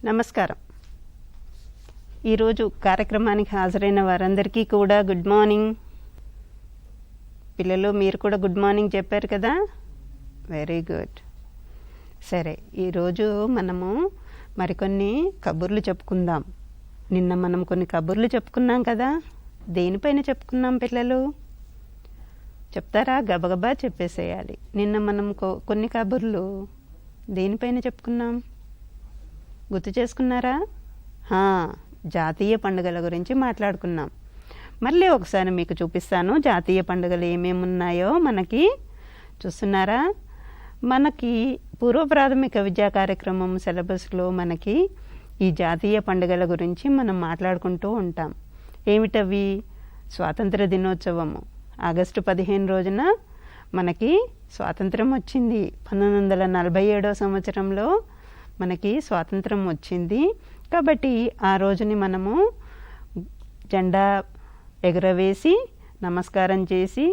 నమస్కారం. ఈరోజు కార్యక్రమానికి హాజరైన వారందరికీ కూడా గుడ్ మార్నింగ్. పిల్లలు, మీరు కూడా గుడ్ మార్నింగ్ చెప్పారు కదా, వెరీ గుడ్. సరే, ఈరోజు మనము మరికొన్ని కబుర్లు చెప్పుకుందాం. నిన్న మనం కొన్ని కబుర్లు చెప్పుకున్నాం కదా, దేనిపైన చెప్పుకున్నాం పిల్లలు? చెప్తారా? గబగబా చెప్పేసేయాలి. నిన్న మనం కొన్ని కబుర్లు దేనిపైన చెప్పుకున్నాం, గుర్తు చేసుకున్నారా? జాతీయ పండుగల గురించి మాట్లాడుకున్నాం. మళ్ళీ ఒకసారి మీకు చూపిస్తాను జాతీయ పండుగలు ఏమేమి ఉన్నాయో. మనకి చూస్తున్నారా, మనకి పూర్వ ప్రాథమిక విద్యా కార్యక్రమం సిలబస్లో మనకి ఈ జాతీయ పండుగల గురించి మనం మాట్లాడుకుంటూ ఉంటాం. ఏమిటవి? స్వాతంత్ర దినోత్సవము ఆగస్టు 15 రోజున మనకి స్వాతంత్రం వచ్చింది. 1947 సంవత్సరంలో మనకి స్వాతంత్రం వచ్చింది. కాబట్టి ఆ రోజుని మనము జెండా ఎగురవేసి నమస్కారం చేసి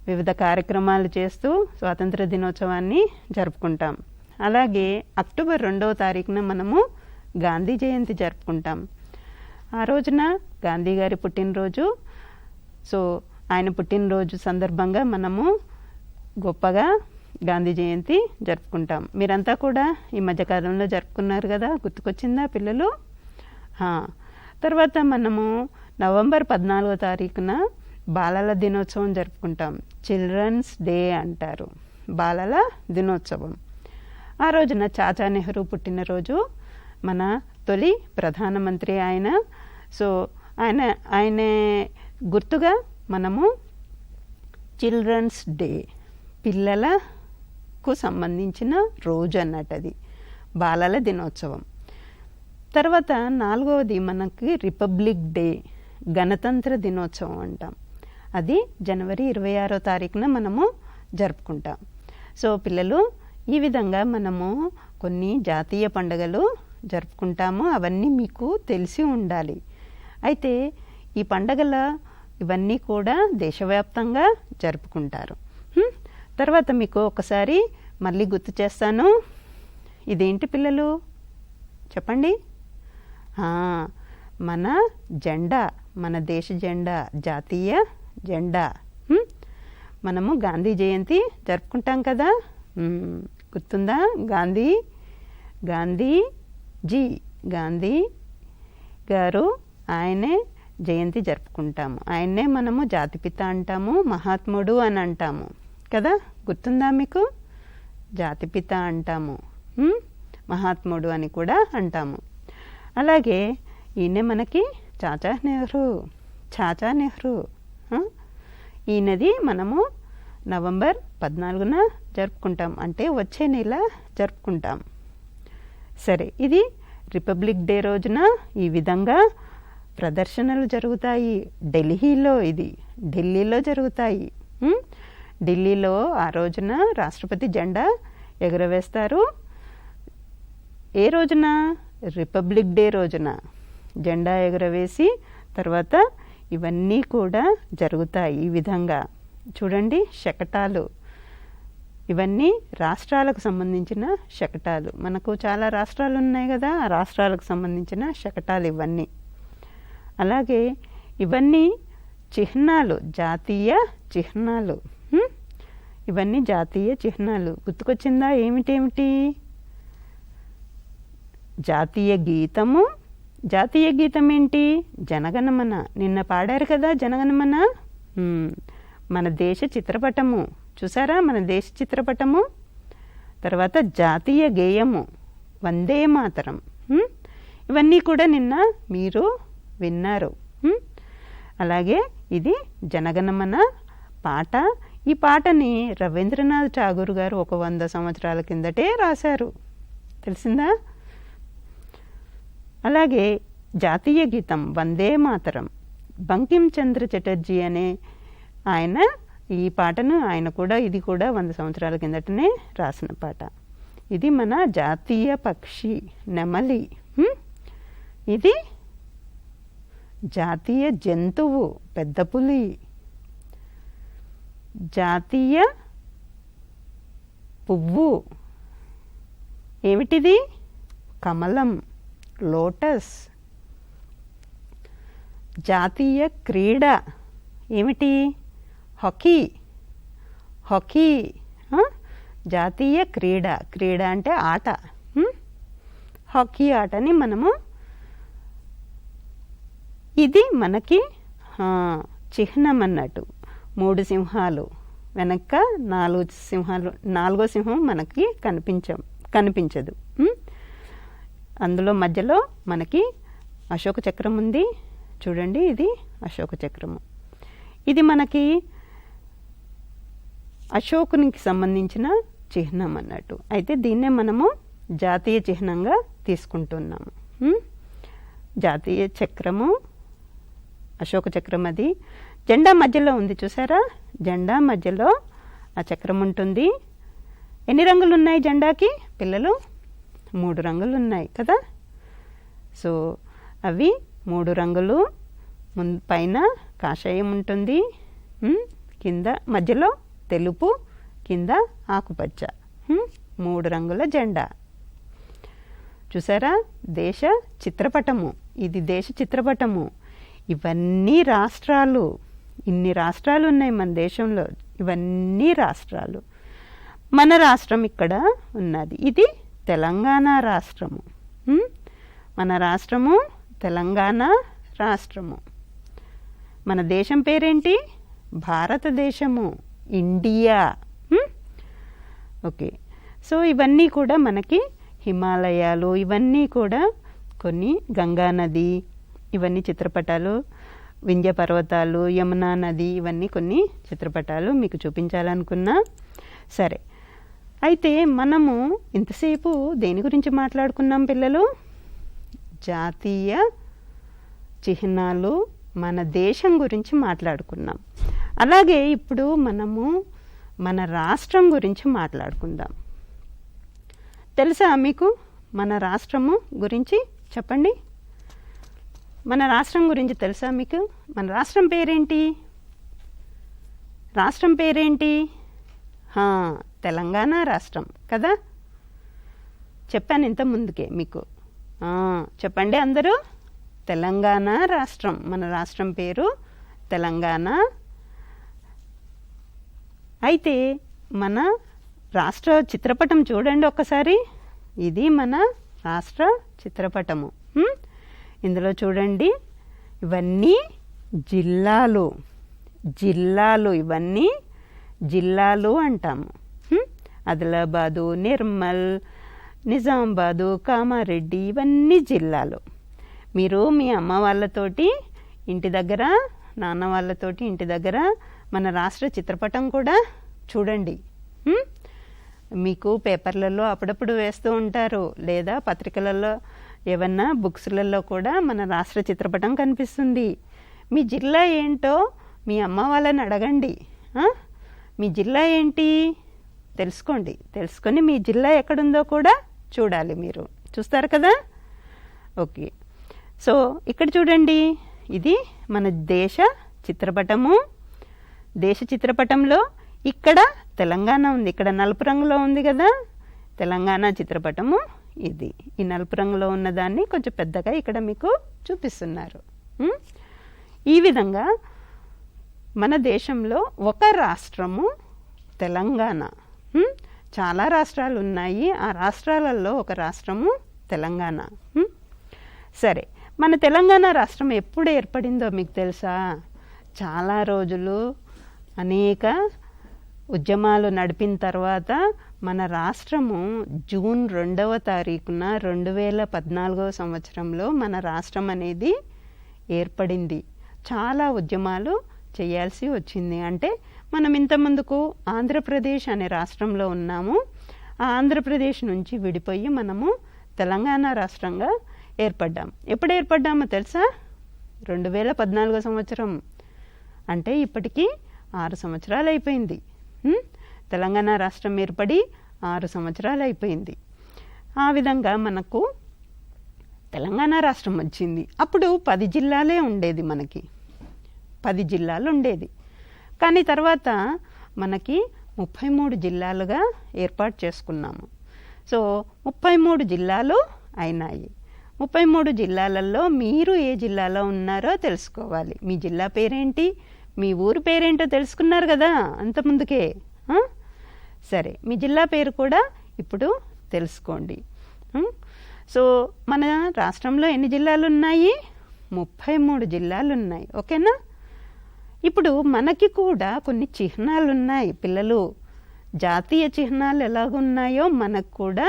వివిధ కార్యక్రమాలు చేస్తూ స్వాతంత్ర దినోత్సవాన్ని జరుపుకుంటాం. అలాగే అక్టోబర్ 2వ తారీఖున మనము గాంధీ జయంతి జరుపుకుంటాం. ఆ రోజున గాంధీ గారి పుట్టినరోజు. సో ఆయన పుట్టినరోజు సందర్భంగా మనము గొప్పగా గాంధీ జయంతి జరుపుకుంటాం. మీరంతా కూడా ఈ మధ్యకాలంలో జరుపుకున్నారు కదా, గుర్తుకొచ్చిందా పిల్లలు? తర్వాత మనము నవంబర్ 14వ తారీఖున బాలల దినోత్సవం జరుపుకుంటాం. చిల్డ్రన్స్ డే అంటారు, బాలల దినోత్సవం. ఆ రోజున చాచా నెహ్రూ పుట్టినరోజు. మన తొలి ప్రధానమంత్రి ఆయన. సో ఆయన గుర్తుగా మనము చిల్డ్రన్స్ డే, పిల్లలకు సంబంధించిన రోజు అన్నట్టు, అది బాలల దినోత్సవం. తర్వాత 4వది మనకి రిపబ్లిక్ డే, గణతంత్ర దినోత్సవం అంటాం. అది జనవరి 26వ తారీఖున మనము జరుపుకుంటాం. సో పిల్లలు, ఈ విధంగా మనము కొన్ని జాతీయ పండుగలు జరుపుకుంటాము. అవన్నీ మీకు తెలిసి ఉండాలి. అయితే ఈ పండుగల ఇవన్నీ కూడా దేశవ్యాప్తంగా జరుపుకుంటారు. తర్వాత మీకు ఒకసారి మళ్ళీ గుర్తు చేస్తాను. ఇదేంటి పిల్లలు చెప్పండి? మన జెండా, మన దేశ జెండా, జాతీయ జెండా. మనము గాంధీ జయంతి జరుపుకుంటాం కదా, గుర్తుందా? గాంధీ గారు, ఆయనే జయంతి జరుపుకుంటాము. ఆయన్నే మనము జాతిపిత అంటాము, మహాత్ముడు అని అంటాము కదా, గుర్తుందా మీకు? జాతిపిత అంటాము, మహాత్ముడు అని కూడా అంటాము. అలాగే ఈయనే మనకి చాచా నెహ్రూ. ఈయనది మనము నవంబర్ 14న జరుపుకుంటాం, అంటే వచ్చే నెల జరుపుకుంటాం. సరే, ఇది రిపబ్లిక్ డే రోజున ఈ విధంగా ప్రదర్శనలు జరుగుతాయి. ఢిల్లీలో జరుగుతాయి. ఢిల్లీలో ఆ రోజున రాష్ట్రపతి జెండా ఎగురవేస్తారు. ఏ రోజున? రిపబ్లిక్ డే రోజున జెండా ఎగురవేసి తర్వాత ఇవన్నీ కూడా జరుగుతాయి. ఈ విధంగా చూడండి, శకటాలు, ఇవన్నీ రాష్ట్రాలకు సంబంధించిన శకటాలు. మనకు చాలా రాష్ట్రాలు ఉన్నాయి కదా, ఆ రాష్ట్రాలకు సంబంధించిన శకటాలు ఇవన్నీ. అలాగే ఇవన్నీ చిహ్నాలు, జాతీయ చిహ్నాలు. ఇవన్నీ జాతీయ చిహ్నాలు. గుర్తుకొచ్చిందా? ఏమిటేమిటి? జాతీయ గీతము. జాతీయ గీతం ఏంటి? జనగణమన. నిన్న పాడారు కదా జనగణమన. మన దేశ చిత్రపటము చూసారా, మన దేశ చిత్రపటము. తర్వాత జాతీయ గేయము, వందే మాతరం. ఇవన్నీ కూడా నిన్న మీరు విన్నారు. అలాగే ఇది జనగణమన పాట. ఈ పాటని రవీంద్రనాథ్ ఠాగూర్ గారు ఒక 100 సంవత్సరాల కిందటే రాశారు, తెలిసిందా? అలాగే జాతీయ గీతం వందే మాతరం, బంకిం చంద్ర చటర్జీ అనే ఆయన ఈ పాటను ఇది కూడా 100 సంవత్సరాల కిందటనే రాసిన పాట. ఇది మన జాతీయ పక్షి నెమలి. ఇది జాతీయ జంతువు పెద్ద పులి. జాతీయ పువ్వు ఏమిటిది? కమలం. లోటస్. జాతీయ క్రీడ ఏమిటి? హాకీ. హాకీ జాతీయ క్రీడ. క్రీడ అంటే ఆట. హాకీ ఆటని మనము, ఇది మనకి చిహ్నం అన్నట్టు. 3 సింహాలు వెనక 4 సింహాలు, 4వ సింహం మనకి కనిపించదు. అందులో మధ్యలో మనకి అశోక చక్రం ఉంది చూడండి, ఇది అశోక చక్రము. ఇది మనకి అశోకునికి సంబంధించిన చిహ్నం అన్నట్టు. అయితే దీన్నే మనము జాతీయ చిహ్నంగా తీసుకుంటున్నాము. జాతీయ చక్రము, అశోక చక్రం. అది జెండా మధ్యలో ఉంది చూసారా? జెండా మధ్యలో ఆ చక్రం ఉంటుంది. ఎన్ని రంగులు ఉన్నాయి జెండాకి పిల్లలు? 3 రంగులు ఉన్నాయి కదా. సో అవి 3 రంగులు. పైన కాషాయం ఉంటుంది, కింద మధ్యలో తెలుపు, కింద ఆకుపచ్చ. 3 రంగుల జెండా చూసారా? దేశ చిత్రపటము. ఇది దేశ చిత్రపటము. ఇవన్నీ రాష్ట్రాలు. ఇన్ని రాష్ట్రాలు ఉన్నాయి మన దేశంలో. ఇవన్నీ రాష్ట్రాలు. మన రాష్ట్రం ఇక్కడ ఉన్నది. ఇది తెలంగాణ రాష్ట్రము. మన రాష్ట్రము తెలంగాణ రాష్ట్రము. మన దేశం పేరేంటి? భారతదేశము, ఇండియా. ఓకే. సో ఇవన్నీ కూడా మనకి హిమాలయాలు, ఇవన్నీ కూడా కొన్ని, గంగా నది, ఇవన్నీ చిత్రపటాలు, వింధ్య పర్వతాలు, యమునా నది, ఇవన్నీ కొన్ని చిత్రపటాలు మీకు చూపించాలనుకున్నా. సరే, అయితే మనము ఇంతసేపు దేని గురించి మాట్లాడుకున్నాం పిల్లలు? జాతీయ చిహ్నాలు, మన దేశం గురించి మాట్లాడుకున్నాం. అలాగే ఇప్పుడు మనము మన రాష్ట్రం గురించి మాట్లాడుకుందాం. తెలుసా మీకు మన రాష్ట్రము గురించి? చెప్పండి. మన రాష్ట్రం గురించి తెలుసా మీకు? మన రాష్ట్రం పేరేంటి? రాష్ట్రం పేరేంటి? తెలంగాణ రాష్ట్రం కదా. చెప్పాను ఇంత ముందుకే మీకు. చెప్పండి అందరూ. తెలంగాణ రాష్ట్రం. మన రాష్ట్రం పేరు తెలంగాణ. అయితే మన రాష్ట్ర చిత్రపటం చూడండి ఒక్కసారి. ఇది మన రాష్ట్ర చిత్రపటము. ఇందులో చూడండి, ఇవన్నీ జిల్లాలు. జిల్లాలు, ఇవన్నీ జిల్లాలు అంటాము. ఆదిలాబాదు, నిర్మల్, నిజామాబాదు, కామారెడ్డి, ఇవన్నీ జిల్లాలు. మీరు మీ అమ్మ వాళ్ళతోటి ఇంటి దగ్గర, నాన్న వాళ్ళతోటి ఇంటి దగ్గర మన రాష్ట్ర చిత్రపటం కూడా చూడండి. మీకు పేపర్లలో అప్పుడప్పుడు వేస్తూ ఉంటారు, లేదా పత్రికలలో ఏమన్నా బుక్స్లలో కూడా మన రాష్ట్ర చిత్రపటం కనిపిస్తుంది. మీ జిల్లా ఏంటో మీ అమ్మ వాళ్ళని అడగండి. మీ జిల్లా ఏంటి తెలుసుకోండి. తెలుసుకొని మీ జిల్లా ఎక్కడుందో కూడా చూడాలి. మీరు చూస్తారు కదా. ఓకే. సో ఇక్కడ చూడండి, ఇది మన దేశ చిత్రపటము. దేశ చిత్రపటంలో ఇక్కడ తెలంగాణ ఉంది. ఇక్కడ నలుపు రంగులో ఉంది కదా తెలంగాణ చిత్రపటము. ఇది ఈ నలుపు రంగులో ఉన్నదాన్ని కొంచెం పెద్దగా ఇక్కడ మీకు చూపిస్తున్నారు. ఈ విధంగా మన దేశంలో ఒక రాష్ట్రము తెలంగాణ. చాలా రాష్ట్రాలు ఉన్నాయి. ఆ రాష్ట్రాలలో ఒక రాష్ట్రము తెలంగాణ. సరే, మన తెలంగాణ రాష్ట్రం ఎప్పుడు ఏర్పడిందో మీకు తెలుసా? చాలా రోజులు అనేక ఉద్యమాలు నడిపిన తర్వాత మన రాష్ట్రము జూన్ 2వ తారీఖున 2014వ సంవత్సరంలో మన రాష్ట్రం అనేది ఏర్పడింది. చాలా ఉద్యమాలు చేయాల్సి వచ్చింది. అంటే మనం ఇంతకుముందుకు ఆంధ్రప్రదేశ్ అనే రాష్ట్రంలో ఉన్నాము. ఆ ఆంధ్రప్రదేశ్ నుంచి విడిపోయి మనము తెలంగాణ రాష్ట్రంగా ఏర్పడ్డాం. ఎప్పుడు ఏర్పడ్డామో తెలుసా? 2014వ సంవత్సరం. అంటే ఇప్పటికీ 6 సంవత్సరాలు అయిపోయింది. తెలంగాణ రాష్ట్రం ఏర్పడి 6 సంవత్సరాలు అయిపోయింది. ఆ విధంగా మనకు తెలంగాణ రాష్ట్రం వచ్చింది. అప్పుడు 10 జిల్లాలే ఉండేది. మనకి 10 జిల్లాలు ఉండేది. కానీ తర్వాత మనకి 33 జిల్లాలుగా ఏర్పాటు చేసుకున్నాము. సో 33 జిల్లాలు అయినాయి. 33 జిల్లాలలో మీరు ఏ జిల్లాలో ఉన్నారో తెలుసుకోవాలి. మీ జిల్లా పేరేంటి, మీ ఊరు పేరేంటో తెలుసుకున్నారు కదా అంతకుముందుకే. సరే, మీ జిల్లా పేరు కూడా ఇప్పుడు తెలుసుకోండి. సో మన రాష్ట్రంలో ఎన్ని జిల్లాలు ఉన్నాయి? 33 జిల్లాలు ఉన్నాయి. ఓకేనా? ఇప్పుడు మనకి కూడా కొన్ని చిహ్నాలు ఉన్నాయి పిల్లలు. జాతీయ చిహ్నాలు ఎలాగున్నాయో మనకు కూడా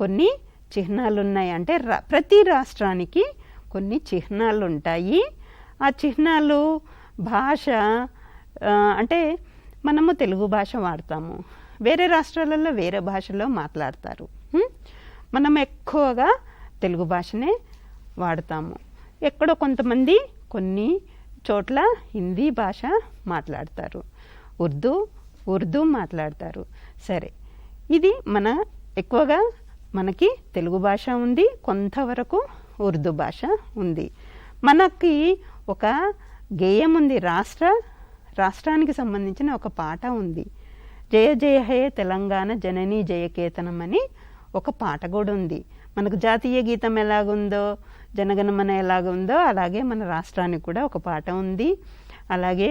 కొన్ని చిహ్నాలు ఉన్నాయి. అంటే ప్రతి రాష్ట్రానికి కొన్ని చిహ్నాలు ఉంటాయి. ఆ చిహ్నాలు భాష, అంటే మనము తెలుగు భాష వాడతాము, వేరే రాష్ట్రాలలో వేరే భాషలో మాట్లాడతారు. మనం ఎక్కువగా తెలుగు భాషనే వాడతాము. ఎక్కడో కొంతమంది కొన్ని చోట్ల హిందీ భాష మాట్లాడతారు, ఉర్దూ మాట్లాడతారు. సరే, ఇది ఎక్కువగా మనకి తెలుగు భాష ఉంది, కొంతవరకు ఉర్దూ భాష ఉంది. మనకి ఒక గేయం ఉంది, రాష్ట్రానికి సంబంధించిన ఒక పాట ఉంది. జయ జయ హే తెలంగాణ జననీ జయకేతనం అని ఒక పాట కూడా ఉంది. మనకు జాతీయ గీతం ఎలాగుందో, జనగణమన ఎలాగుందో అలాగే మన రాష్ట్రానికి కూడా ఒక పాట ఉంది. అలాగే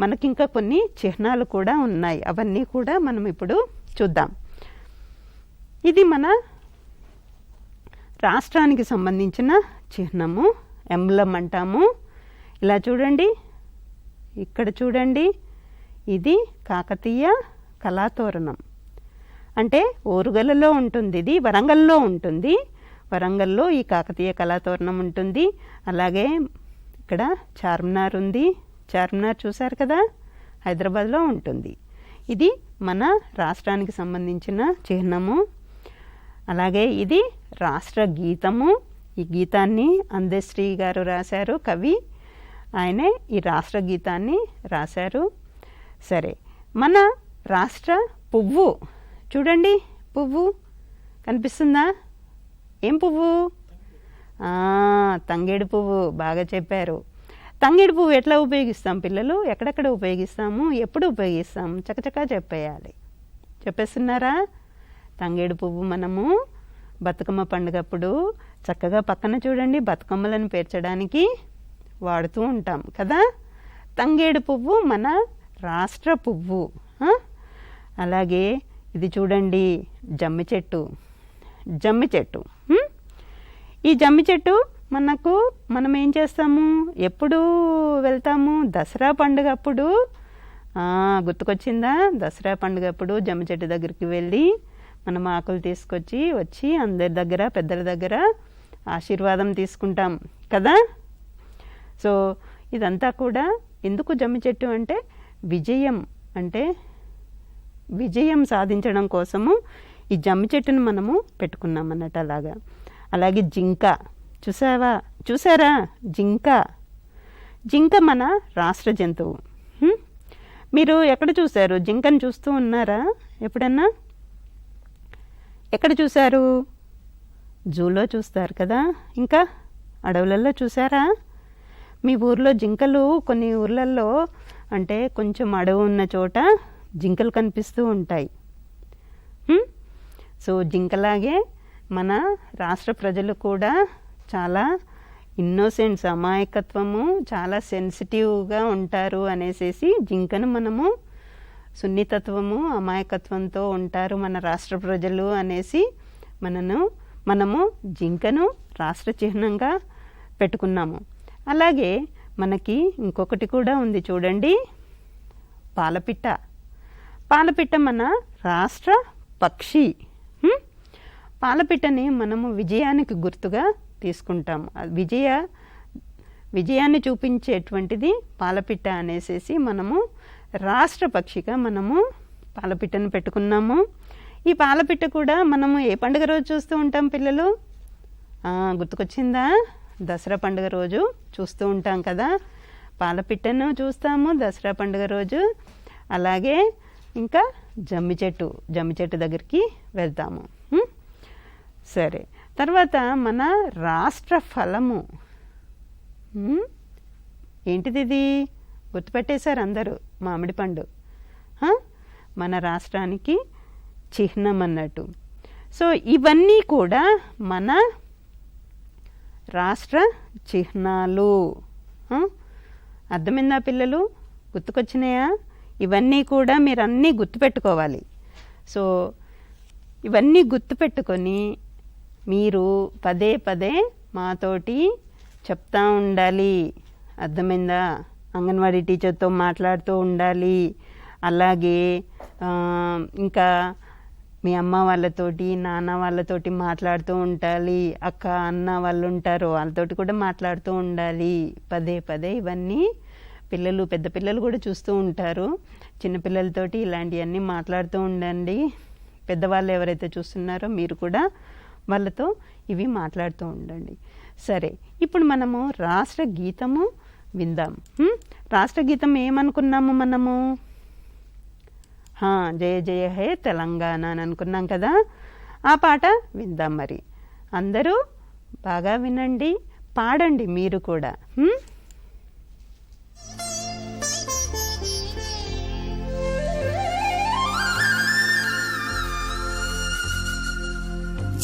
మనకింకా కొన్ని చిహ్నాలు కూడా ఉన్నాయి. అవన్నీ కూడా మనం ఇప్పుడు చూద్దాం. ఇది మన రాష్ట్రానికి సంబంధించిన చిహ్నము, ఎంబ్లం అంటాము. ఇలా చూడండి, ఇక్కడ చూడండి, ఇది కాకతీయ కళాతోరణం. అంటే ఓరుగలలో ఉంటుంది, ఇది వరంగల్లో ఉంటుంది. వరంగల్లో ఈ కాకతీయ కళాతోరణం ఉంటుంది. అలాగే ఇక్కడ చార్మినార్ ఉంది, చార్మినార్ చూశారు కదా, హైదరాబాద్లో ఉంటుంది. ఇది మన రాష్ట్రానికి సంబంధించిన చిహ్నము. అలాగే ఇది రాష్ట్ర గీతము. ఈ గీతాన్ని అందశ్రీ గారు రాశారు, కవి. ఆయనే ఈ రాష్ట్ర గీతాన్ని రాశారు. సరే, మన రాష్ట్ర పువ్వు చూడండి, పువ్వు కనిపిస్తుందా? ఏం పువ్వు? తంగేడు పువ్వు. బాగా చెప్పారు. తంగేడు పువ్వు ఎట్లా ఉపయోగిస్తాం పిల్లలు? ఎక్కడెక్కడ ఉపయోగిస్తాము, ఎప్పుడు ఉపయోగిస్తాము? చకచకా చెప్పేస్తున్నారా? తంగేడు పువ్వు మనము బతుకమ్మ పండుగప్పుడు చక్కగా పక్కన చూడండి బతుకమ్మలను పేర్చడానికి వాడుతూ ఉంటాం కదా. తంగేడు పువ్వు మన రాష్ట్ర పువ్వు. అలాగే ఇది చూడండి, జమ్మి చెట్టు. ఈ జమ్మి చెట్టు మనం ఏం చేస్తాము, ఎప్పుడు వెళ్తాము? దసరా పండుగ అప్పుడు. గుర్తుకొచ్చిందా? దసరా పండుగ అప్పుడు జమ్మి చెట్టు దగ్గరికి వెళ్ళి మనం ఆకులు వచ్చి అందరి దగ్గర, పెద్దల దగ్గర ఆశీర్వాదం తీసుకుంటాం కదా. సో ఇదంతా కూడా ఎందుకు జమ్మి చెట్టు అంటే విజయం సాధించడం కోసము ఈ జమ్మి చెట్టును మనము పెట్టుకున్నాం అన్నట్టు. అలాగే జింక చూసారా? జింక మన రాష్ట్ర జంతువు. మీరు ఎక్కడ చూశారు జింకను? చూస్తూ ఉన్నారా ఎప్పుడన్నా? ఎక్కడ చూశారు? జూలో చూస్తారు కదా, ఇంకా అడవులలో చూసారా? మీ ఊర్లో జింకలు, కొన్ని ఊర్లలో అంటే కొంచెం అడవి ఉన్న చోట జింకలు కనిపిస్తూ ఉంటాయి. సో జింకలాగే మన రాష్ట్ర ప్రజలు కూడా చాలా ఇన్నోసెంట్స్, అమాయకత్వము, చాలా సెన్సిటివ్గా ఉంటారు అనేసి జింకను మనము సున్నితత్వము, అమాయకత్వంతో ఉంటారు మన రాష్ట్ర ప్రజలు అనేసి మనము జింకను రాష్ట్ర చిహ్నంగా పెట్టుకున్నాము. అలాగే మనకి ఇంకొకటి కూడా ఉంది చూడండి, పాలపిట్ట మన రాష్ట్ర పక్షి. పాలపిట్టని మనము విజయానికి గుర్తుగా తీసుకుంటాము. విజయాన్ని చూపించేటువంటిది పాలపిట్ట అనేసి మనము రాష్ట్ర పక్షిగా మనము పాలపిట్టను పెట్టుకున్నాము. ఈ పాలపిట్ట కూడా మనము ఏ పండుగ రోజు చూస్తూ ఉంటాం పిల్లలు? గుర్తుకొచ్చిందా? దసరా పండుగ రోజు చూస్తూ ఉంటాం కదా. పాలపిట్టను చూస్తాము దసరా పండుగ రోజు. అలాగే ఇంకా జమ్మి చెట్టు దగ్గరికి వెళ్తాము. సరే, తర్వాత మన రాష్ట్ర ఫలము ఏంటిది? ఇది గుర్తుపెట్టేశారు అందరూ, మామిడి పండు. మన రాష్ట్రానికి చిహ్నం అన్నట్టు. సో ఇవన్నీ కూడా మన రాష్ట్ర చిహ్నాలు. అర్థమైందా పిల్లలు? గుర్తుకొచ్చినాయా? ఇవన్నీ కూడా మీరు అన్నీ గుర్తుపెట్టుకోవాలి. సో ఇవన్నీ గుర్తుపెట్టుకొని మీరు పదే పదే మాతోటి చెప్తా ఉండాలి. అర్థమైందా? అంగన్వాడీ టీచర్తో మాట్లాడుతూ ఉండాలి. అలాగే ఇంకా మీ అమ్మ వాళ్ళతోటి, నాన్న వాళ్ళతోటి మాట్లాడుతూ ఉండాలి. అక్క, అన్న వాళ్ళు ఉంటారు, వాళ్ళతోటి కూడా మాట్లాడుతూ ఉండాలి పదే పదే. ఇవన్నీ పిల్లలు, పెద్ద పిల్లలు కూడా చూస్తూ ఉంటారు. చిన్నపిల్లలతోటి ఇలాంటివన్నీ మాట్లాడుతూ ఉండండి. పెద్దవాళ్ళు ఎవరైతే చూస్తున్నారో మీరు కూడా వాళ్ళతో ఇవి మాట్లాడుతూ ఉండండి. సరే, ఇప్పుడు మనము రాష్ట్ర గీతము విందాం. రాష్ట్ర గీతం ఏమనుకున్నాము మనము? జయ జయ హే తెలంగాణ అని అనుకున్నాం కదా. ఆ పాట విందాం. మరి అందరూ బాగా వినండి, పాడండి మీరు కూడా.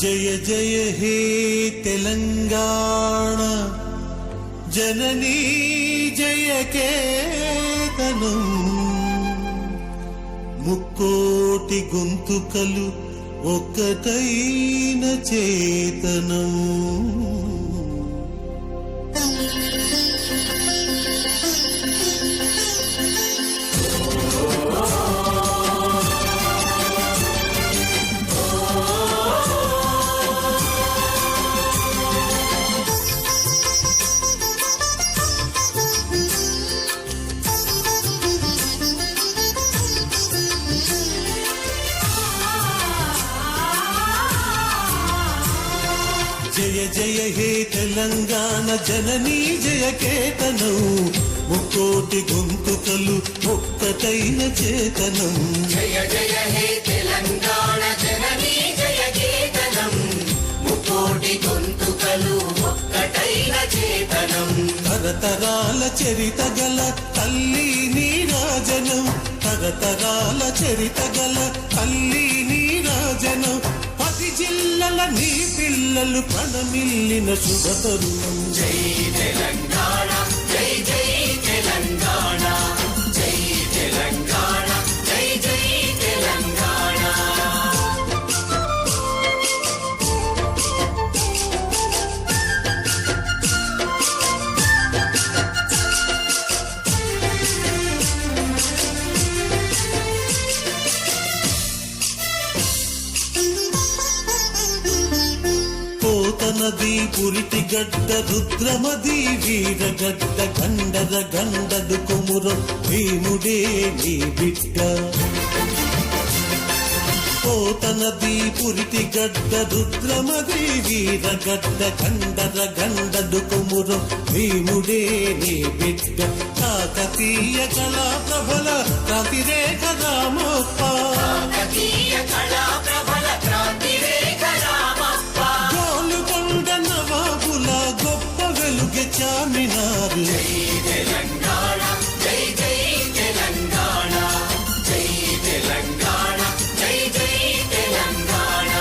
జయ జయ హే తెలంగాణ జననీ జయ కేతనం, ముక్కోటి గొంతుకలు ఒక్కటైన చేతనం. జయ జయ హే తెలంగాణ జననీ జయ కేతనం, ముక్కోటి గొంతుకలు ఒక్కటైన చేతనం. జయ జయ హే తెలంగాణ జననీ జయ కేతనం, ముక్కోటి గొంతుకలు ఒక్కటైన చేతనం. తరతరాల చరిత గల తల్లి నీరాజనం, తరతరాల చరిత గల తల్లి నీరాజనం. 10 జిల్లల నీ పిల్లలు ప్రణమిల్లిన శుభతరుణం. జై తెలంగాణ, జై జై తెలంగాణ, జై తెలంగాణ, జై జై తెలంగాణ. నది పురిటి గడ్డ రుద్రమది వీరగడ్డ గండర గండదు కొమురం భీముడే నీ బిడ్డ. పోతనది పురిటి గడ్డ రుద్రమది వీరగడ్డ గండర గండదు కొమురం భీముడే నీ బిడ్డ. కాకతీయ కళా ప్రభల క్రాంతిరేఖ రామప్ప, కాకతీయ కళా ప్రభల క్రాంతిరేఖ రామప్ప. గొప్ప వెలుగె చామినారు. జై తెలంగాణ, జై జై తెలంగాణ, జై తెలంగాణ, జై జై తెలంగాణ.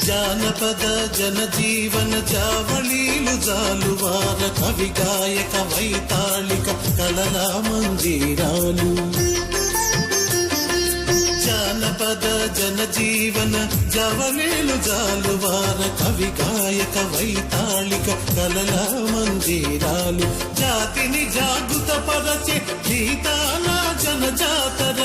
జానపద జనజీవన జావళీలు జాలువార కవి గాయక వైతాళిక కళలా మంజీరాలు. జానపద జనజీవన జావళీలు జాలువార కవి గాయక వైతాళిక కళలా మంజీరాలు. జాతిని జాగృత పరచే గీతాల జనజాతర,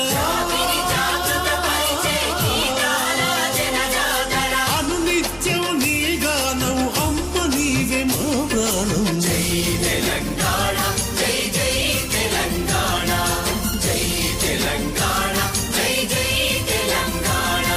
తెలంగాణ, జై జై తెలంగాణ, జై తెలంగాణ, జై జై తెలంగాణ.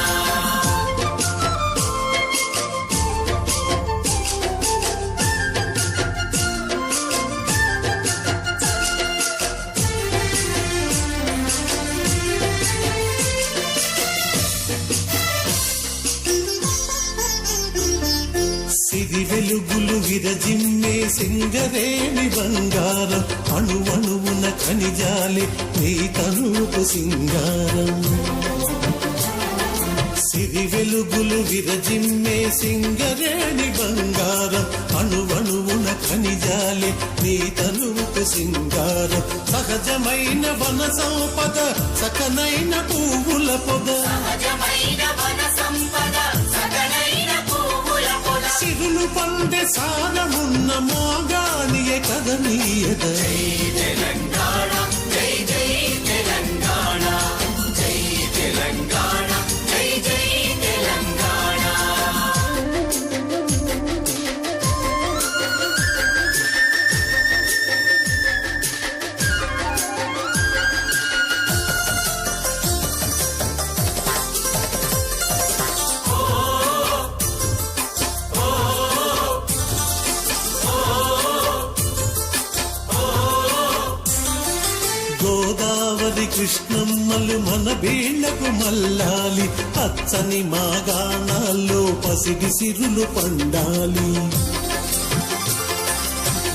సింగరేణి బంగారం అణువణువున ఖనిజాలి నీ తనువుకు సింగారం సిరి వెలుగులు విరజిమ్మే సింగరేణి బంగారం అణువణువున ఖనిజాలి నీ తనువుకు సింగారం సహజమైన వన సంపద సకనైన పువ్వుల పొద సహజమైన వన సంపద సకలైన పువ్వుల పొద సిరులు పండే సారమున్న మోగానియే కదనీయద తెలంగాణ జై జై తెలంగాణ జై తెలంగాణ జై జై తెలంగాణ గోదావరి కృష్ణమ్మలు మన బీళ్లకు మల్లాలి పచ్చని మాగాణాల్లో పసిడి సిరులు పండాలి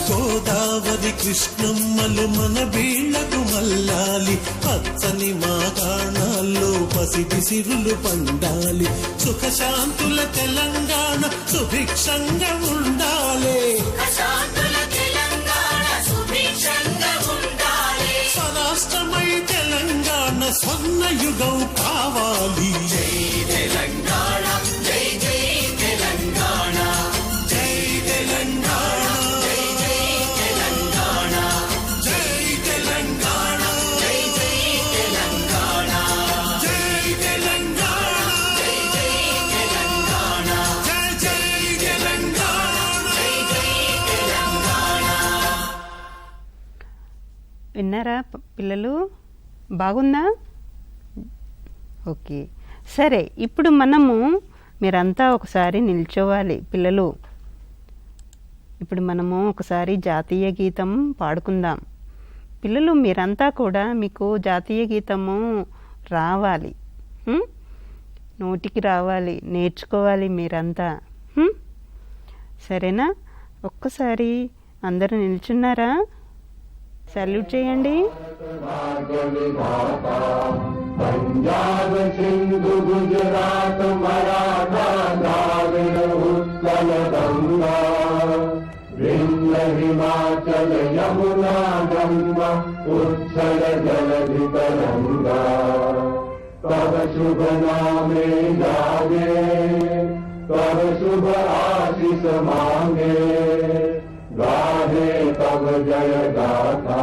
గోదావరి కృష్ణమ్మలు మన బీళ్లకు మల్లాలి పచ్చని మాగాణాల్లో పసిడి సిరులు పండాలి సుఖశాంతుల తెలంగాణ సుభిక్షంగా ఉండాలి ప్రశాంతుల తెలంగాణ సుభిక్షంగా ఉండాలి స్వరాష్ట్రమై తెలంగాణ స్వర్ణయుగం కావాలి జై తెలంగాణ జై జై తెలంగాణ జై తెలంగాణ జై జై తెలంగాణ జై తెలంగాణ జై జై తెలంగాణ జై తెలంగాణ జై జై తెలంగాణ జై జై తెలంగాణ జై జై తెలంగాణ విన్నారా పిల్లలు? బాగుందా? ఓకే, సరే. ఇప్పుడు మనము మీరంతా ఒకసారి నిల్చోవాలి పిల్లలు. ఇప్పుడు మనము ఒకసారి జాతీయ గీతం పాడుకుందాం. పిల్లలు మీరంతా కూడా మీకు జాతీయ గీతము రావాలి, నోటికి రావాలి, నేర్చుకోవాలి మీరంతా. సరేనా? ఒక్కసారి అందరూ నిల్చున్నారా? సల్యూట్ చేయండి. पंजाब सिंधु गुजरात मराठा द्राविड़ उत्कल गंगा विंध्य हिमाचल यमुना गंगा उच्छल जलधि तरंगा तब शुभ नामे जागे तब शुभ आशीष मांगे गाहे तब जय गाथा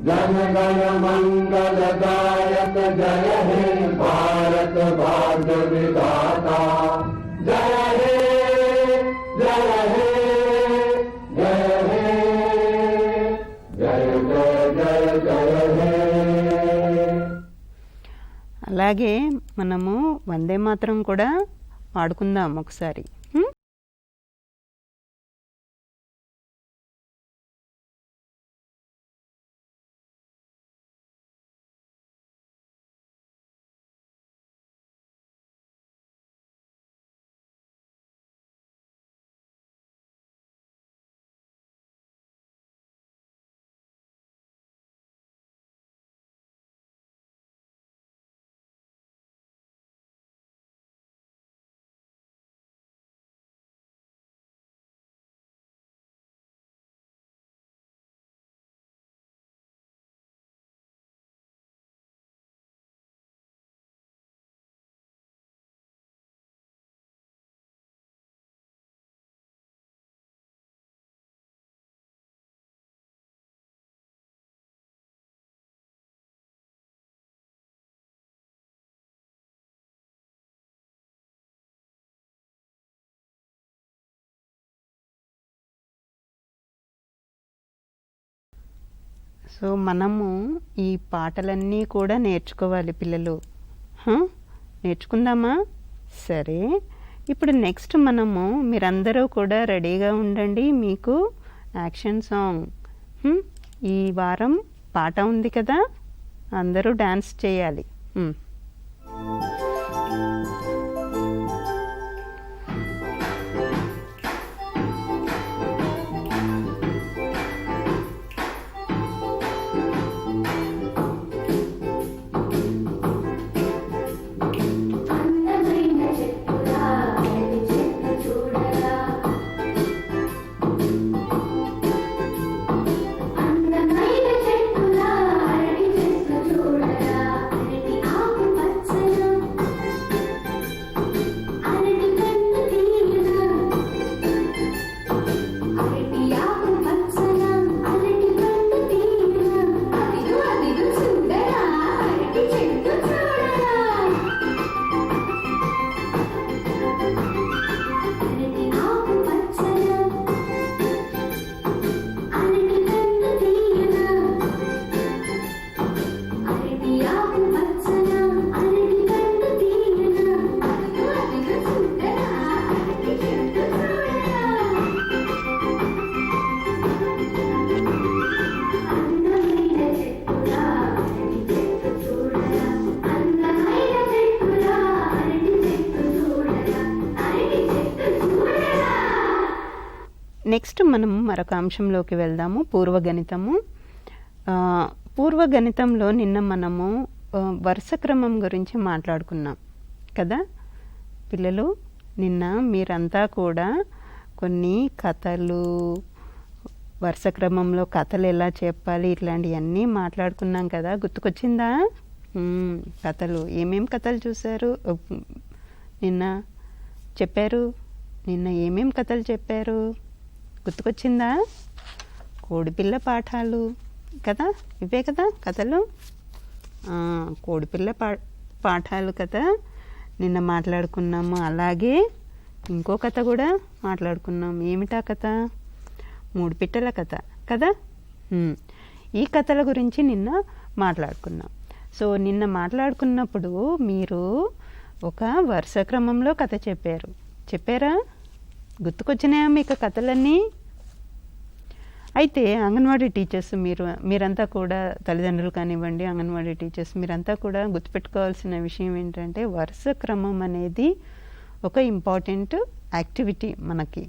जन गण मंगल दायक जय हे भारत भाग्य विधाता जय हे जय हे जय हे जय जय जय जय हे. అలాగే మనము వందే మాతరం కూడా పాడుకుందాం ఒకసారి. సో మనము ఈ పాటలన్నీ కూడా నేర్చుకోవాలి పిల్లలు. నేర్చుకుందామా? సరే. ఇప్పుడు నెక్స్ట్ మనము మీరందరూ కూడా రెడీగా ఉండండి. మీకు యాక్షన్ సాంగ్. ఈ వారం పాట ఉంది కదా, అందరూ డాన్స్ చేయాలి. నెక్స్ట్ మనం మరొక అంశంలోకి వెళ్దాము, పూర్వగణితము. పూర్వగణితంలో నిన్న మనము వరుస క్రమం గురించి మాట్లాడుకున్నాం కదా పిల్లలు. నిన్న మీరంతా కూడా కొన్ని కథలు, వరుస క్రమంలో కథలు ఎలా చెప్పాలి ఇట్లాంటివన్నీ మాట్లాడుకున్నాం కదా, గుర్తుకొచ్చిందా? కథలు ఏమేం కథలు చూశారు నిన్న చెప్పారు? నిన్న ఏమేం కథలు చెప్పారు గుర్తుకొచ్చిందా? కోడిపిల్ల పాఠాలు కదా, ఇవే కదా కథలు. కోడిపిల్ల పాఠాలు కదా నిన్న మాట్లాడుకున్నాము. అలాగే ఇంకో కథ కూడా మాట్లాడుకున్నాం. ఏమిటా కథ? 3 పిట్టల కథ కదా. ఈ కథల గురించి నిన్న మాట్లాడుకున్నాం. సో నిన్న మాట్లాడుకున్నప్పుడు మీరు ఒక వరుస క్రమంలో కథ చెప్పారా? గుర్తుకొచ్చినాయా మీకు కథలన్నీ? అయితే అంగన్వాడీ టీచర్స్ మీరంతా కూడా, తల్లిదండ్రులు కానివ్వండి, అంగన్వాడీ టీచర్స్ మీరంతా కూడా గుర్తుపెట్టుకోవాల్సిన విషయం ఏంటంటే వరుస క్రమం అనేది ఒక ఇంపార్టెంట్ యాక్టివిటీ మనకి.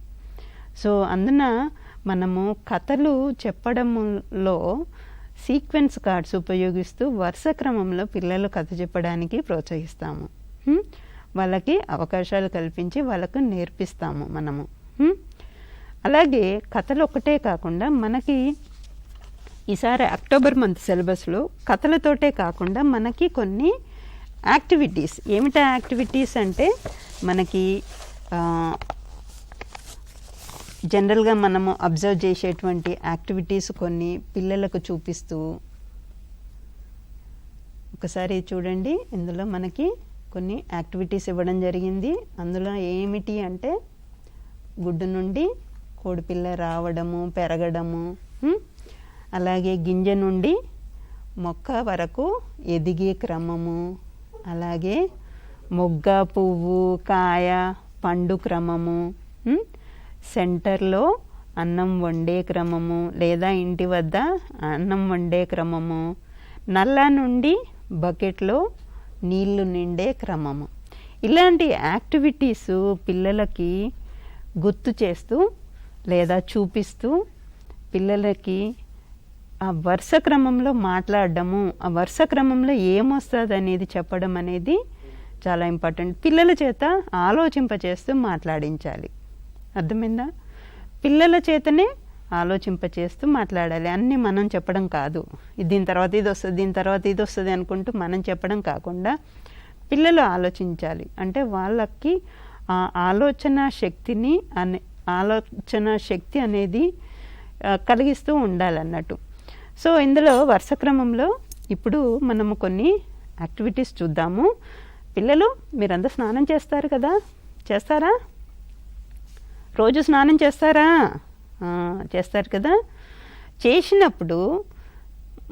సో అందున మనము కథలు చెప్పడంలో సీక్వెన్స్ కార్డ్స్ ఉపయోగిస్తూ వరుస క్రమంలో పిల్లలు కథ చెప్పడానికి ప్రోత్సహిస్తాము. వాళ్ళకి అవకాశాలు కల్పించి వాళ్ళకు నేర్పిస్తాము మనము. అలాగే కథలు ఒక్కటే కాకుండా మనకి ఈసారి అక్టోబర్ మంత్ సిలబస్లో కథలతోటే కాకుండా మనకి కొన్ని యాక్టివిటీస్. ఏమిటా యాక్టివిటీస్ అంటే మనకి జనరల్గా మనము అబ్జర్వ్ చేసేటువంటి యాక్టివిటీస్ కొన్ని పిల్లలకు చూపిస్తూ, ఒకసారి చూడండి, ఇందులో మనకి కొన్ని యాక్టివిటీస్ ఇవ్వడం జరిగింది. అందులో ఏమిటి అంటే గుడ్డు నుండి కోడిపిల్ల రావడము, పెరగడము, అలాగే గింజ నుండి మొక్క వరకు ఎదిగే క్రమము, అలాగే మొగ్గ, పువ్వు, కాయ, పండు క్రమము, సెంటర్లో అన్నం వండే క్రమము లేదా ఇంటి వద్ద అన్నం వండే క్రమము, నల్ల నుండి బకెట్లో నీళ్లు నిండే క్రమము. ఇలాంటి యాక్టివిటీస్ పిల్లలకి గుర్తు చేస్తూ లేదా చూపిస్తూ పిల్లలకి ఆ వరుస క్రమంలో మాట్లాడడము, ఆ వరుస క్రమంలో ఏమొస్తుంది అనేది చెప్పడం అనేది చాలా ఇంపార్టెంట్. పిల్లల చేత ఆలోచింపచేస్తూ మాట్లాడించాలి. అర్థమైందా? పిల్లల చేతనే ఆలోచింపచేస్తూ మాట్లాడాలి. అన్నీ మనం చెప్పడం కాదు. దీని తర్వాత ఇది వస్తుంది, దీని తర్వాత ఇది వస్తుంది అనుకుంటూ మనం చెప్పడం కాకుండా పిల్లలు ఆలోచించాలి. అంటే వాళ్ళకి ఆ ఆలోచన శక్తి అనేది కలిగిస్తూ ఉండాలన్నట్టు. సో ఇందులో వరుస క్రమంలో ఇప్పుడు మనము కొన్ని యాక్టివిటీస్ చూద్దాము. పిల్లలు మీరంతా స్నానం చేస్తారు కదా, చేస్తారా? రోజు స్నానం చేస్తారా? చేస్తారు కదా. చేసినప్పుడు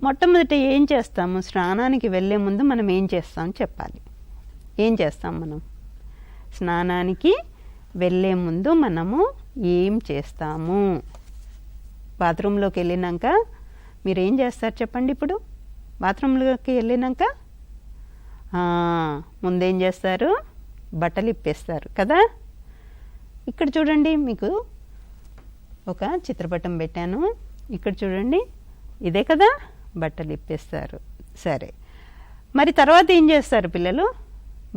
మొట్టమొదట ఏం చేస్తాము? స్నానానికి వెళ్ళే ముందు మనం ఏం చేస్తాం చెప్పాలి. ఏం చేస్తాం మనం? స్నానానికి వెళ్ళే ముందు మనము ఏం చేస్తాము? బాత్రూంలోకి వెళ్ళినాక మీరు ఏం చేస్తారు చెప్పండి. ఇప్పుడు బాత్రూంలోకి వెళ్ళినాక ముందేం చేస్తారు? బట్టలు ఇప్పేస్తారు కదా. ఇక్కడ చూడండి, మీకు ఒక చిత్రపటం పెట్టాను. ఇక్కడ చూడండి, ఇదే కదా బట్టలు ఇప్పేస్తారు. సరే, మరి తర్వాత ఏం చేస్తారు పిల్లలు?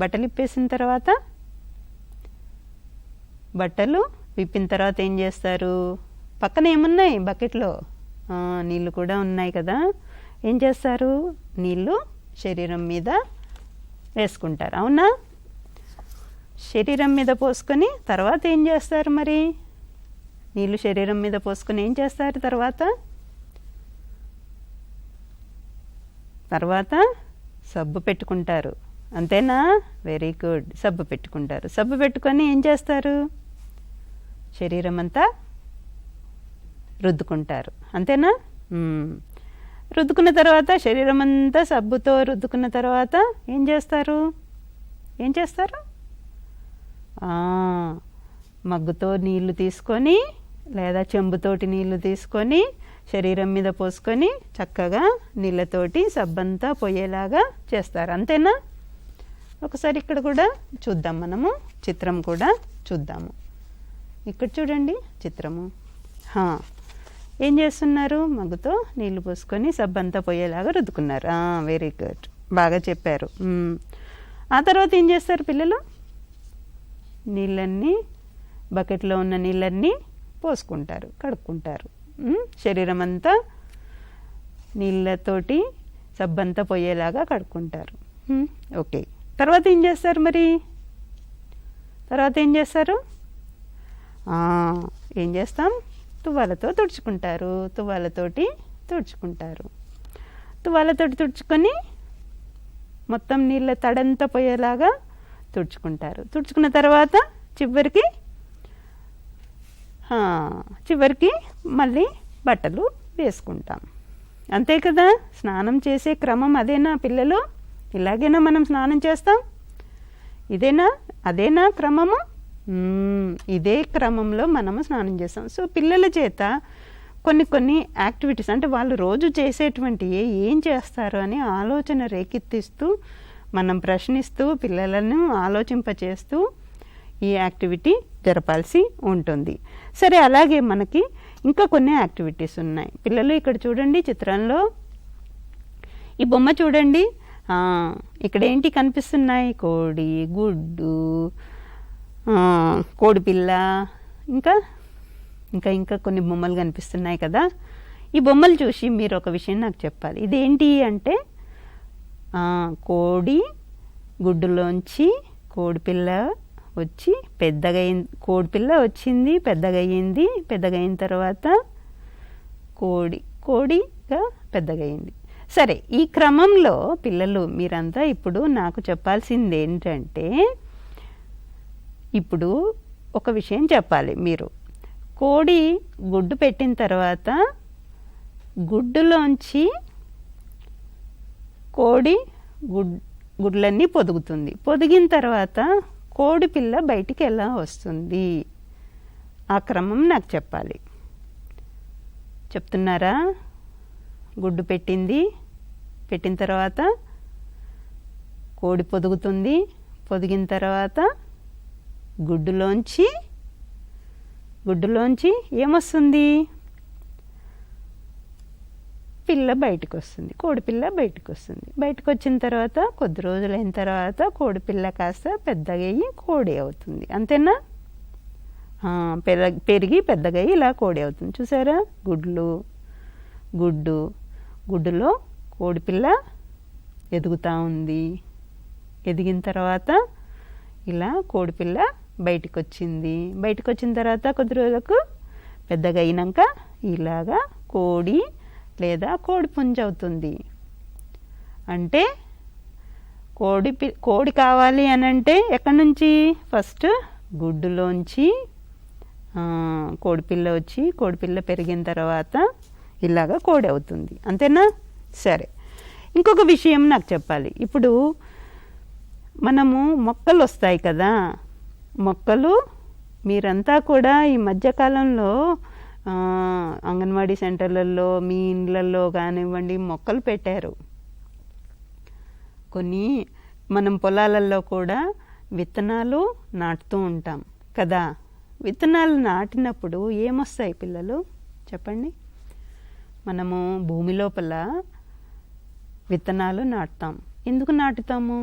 బట్టలు ఇప్పేసిన తర్వాత, బట్టలు విప్పిన తర్వాత ఏం చేస్తారు? పక్కన ఏమున్నాయి? బకెట్లో నీళ్ళు కూడా ఉన్నాయి కదా. ఏం చేస్తారు? నీళ్ళు శరీరం మీద వేసుకుంటారు, అవునా? శరీరం మీద పోసుకొని తర్వాత ఏం చేస్తారు? మరి నీళ్ళు శరీరం మీద పోసుకొని ఏం చేస్తారు? తర్వాత సబ్బు పెట్టుకుంటారు, అంతేనా? Very good. సబ్బు పెట్టుకుంటారు. సబ్బు పెట్టుకొని ఏం చేస్తారు? శరీరం అంతా రుద్దుకుంటారు, అంతేనా? రుద్దుకున్న తర్వాత శరీరం అంతా సబ్బుతో రుద్దుకున్న తర్వాత ఏం చేస్తారు? మగ్గుతో నీళ్లు తీసుకొని లేదా చెంబుతోటి నీళ్లు తీసుకొని శరీరం మీద పోసుకొని చక్కగా నీళ్ళతోటి సబ్బంతా పోయేలాగా చేస్తారు, అంతేనా? ఒకసారి ఇక్కడ కూడా చూద్దాం, మనము చిత్రం కూడా చూద్దాము. ఇక్కడ చూడండి చిత్రము. ఏం చేస్తున్నారు? మగ్గుతో నీళ్లు పోసుకొని సబ్బంతా పోయేలాగా రుద్దుకున్నారు. వెరీ గుడ్, బాగా చెప్పారు. ఆ తర్వాత ఏం చేస్తారు పిల్లలు? నీళ్ళన్నీ, బకెట్లో ఉన్న నీళ్ళన్నీ పోసుకుంటారు, కడుక్కుంటారు. శరీరం అంతా నీళ్ళతోటి సబ్బంతా పోయేలాగా కడుక్కుంటారు. ఓకే, తర్వాత ఏం చేస్తారు మరి? తర్వాత ఏం చేస్తారు? ఏం చేస్తాం? తువ్వాలతో తుడుచుకుంటారు. తువ్వాలతోటి తుడుచుకొని మొత్తం నీళ్ళ తడంతా పోయేలాగా తుడుచుకుంటారు. తుడుచుకున్న తర్వాత చివరికి మళ్ళీ బట్టలు వేసుకుంటాం. అంతే కదా? స్నానం చేసే క్రమం అదేనా పిల్లలు? ఇలాగేనా మనం స్నానం చేస్తాం? అదేనా క్రమము? ఇదే క్రమంలో మనము స్నానం చేస్తాం. సో పిల్లల చేత కొన్ని యాక్టివిటీస్, అంటే వాళ్ళు రోజు చేసేటువంటి ఏం చేస్తారు అని ఆలోచన రేకెత్తిస్తూ, మనం ప్రశ్నిస్తూ, పిల్లలను ఆలోచింపచేస్తూ ఈ యాక్టివిటీ జరపాల్సి ఉంటుంది. సరే, అలాగే మనకి ఇంకా కొన్ని యాక్టివిటీస్ ఉన్నాయి. పిల్లలు ఇక్కడ చూడండి, చిత్రంలో ఈ బొమ్మ చూడండి. ఇక్కడ ఏంటి కనిపిస్తున్నాయి? కోడి, గుడ్డు, కోడిపిల్ల, ఇంకా కొన్ని బొమ్మలు కనిపిస్తున్నాయి కదా. ఈ బొమ్మలు చూసి మీరు ఒక విషయం నాకు చెప్పాలి. ఇదేంటి అంటే కోడి గుడ్డులోంచి కోడిపిల్ల వచ్చి కోడిపిల్ల వచ్చింది, పెద్దగా అయిన తర్వాత కోడిగా పెద్దగా అయింది. సరే, ఈ క్రమంలో పిల్లలు మీరంతా ఇప్పుడు నాకు చెప్పాల్సింది ఏంటంటే, ఇప్పుడు ఒక విషయం చెప్పాలి మీరు. కోడి గుడ్డు పెట్టిన తర్వాత గుడ్డులోంచి కోడి గుడ్లన్నీ పొదుగుతుంది. పొదిగిన తర్వాత కోడి పిల్ల బయటికి ఎలా వస్తుంది? ఆ క్రమం నాకు చెప్పాలి. చెప్తున్నారా? గుడ్డు పెట్టిన తర్వాత కోడి పొదుగుతుంది. పొదిగిన తర్వాత గుడ్డులోంచి ఏమొస్తుంది? పిల్ల బయటకు వస్తుంది, కోడిపిల్ల బయటకు వస్తుంది. బయటకు వచ్చిన తర్వాత కొద్ది రోజులైన తర్వాత కోడిపిల్ల కాస్త పెద్దగా అయ్యి కోడి అవుతుంది. అంతేనా? పెరిగి పెద్దగా అయ్యి ఇలా కోడి అవుతుంది. చూసారా? గుడ్డులో కోడిపిల్ల ఎదుగుతూ ఉంది. ఎదిగిన తర్వాత ఇలా కోడిపిల్ల బయటకు వచ్చింది. బయటకు వచ్చిన తర్వాత కొద్ది రోజులకు పెద్దగా అయినాక ఇలాగా కోడి లేదా కోడి పుంజ అవుతుంది. అంటే కోడి కావాలి అని అంటే ఎక్కడి నుంచి? ఫస్ట్ గుడ్డులోంచి కోడిపిల్ల వచ్చి కోడిపిల్ల పెరిగిన తర్వాత ఇలాగా కోడి అవుతుంది. అంతేనా? సరే, ఇంకొక విషయం నాకు చెప్పాలి. ఇప్పుడు మనము మొక్కలు వస్తాయి కదా, మొక్కలు మీరంతా కూడా ఈ మధ్యకాలంలో అంగన్వాడీ సెంటర్లలో, మీ ఇండ్లలో కానివ్వండి, మొక్కలు పెట్టారు. కొన్ని మనం పొలాలలో కూడా విత్తనాలు నాటుతూ ఉంటాం కదా. విత్తనాలు నాటినప్పుడు ఏమొస్తాయి పిల్లలు? చెప్పండి. మనము భూమి లోపల విత్తనాలు నాటుతాం. ఎందుకు నాటుతాము?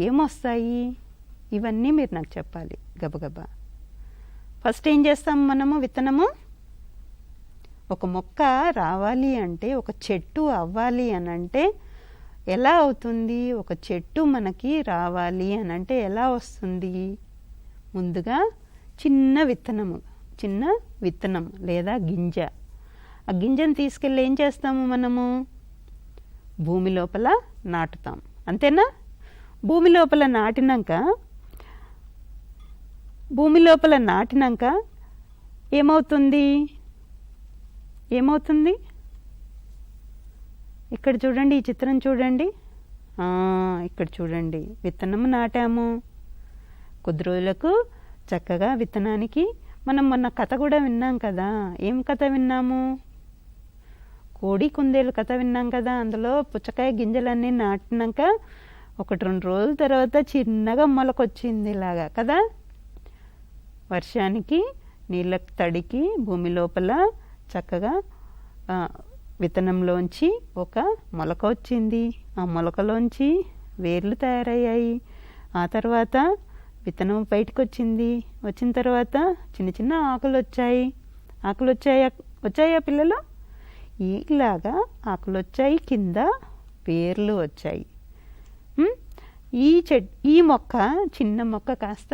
ఏమొస్తాయి? ఇవన్నీ మీరు నాకు చెప్పాలి గబగబా. ఫస్ట్ ఏం చేస్తాం మనము? విత్తనము, ఒక మొక్క రావాలి అంటే, ఒక చెట్టు అవ్వాలి అని అంటే ఎలా అవుతుంది? ఒక చెట్టు మనకి రావాలి అని అంటే ఎలా వస్తుంది? ముందుగా చిన్న విత్తనం లేదా గింజ. ఆ గింజను తీసుకెళ్ళి ఏం చేస్తాము మనము? భూమి లోపల నాటుతాం. అంతేనా? భూమి లోపల నాటినాక ఏమవుతుంది? ఇక్కడ చూడండి, ఈ చిత్రం చూడండి. ఇక్కడ చూడండి, విత్తనము నాటాము. కొద్ది రోజులకు చక్కగా విత్తనానికి మనం మొన్న కథ కూడా విన్నాం కదా. ఏం కథ విన్నాము? కోడి కుందేలు కథ విన్నాం కదా. అందులో పుచ్చకాయ గింజలన్నీ నాటినాక 1-2 రోజుల తర్వాత చిన్నగా మొలకొచ్చింది ఇలాగా కదా. వర్షానికి, నీళ్ళ తడికి భూమి లోపల చక్కగా విత్తనంలోంచి ఒక మొలక వచ్చింది. ఆ మొలకలోంచి వేర్లు తయారయ్యాయి. ఆ తర్వాత విత్తనం బయటకు వచ్చిన తర్వాత చిన్న చిన్న ఆకులు వచ్చాయా పిల్లలు? ఇలాగా ఆకులు వచ్చాయి, కింద వేర్లు వచ్చాయి. ఈ మొక్క, చిన్న మొక్క కాస్త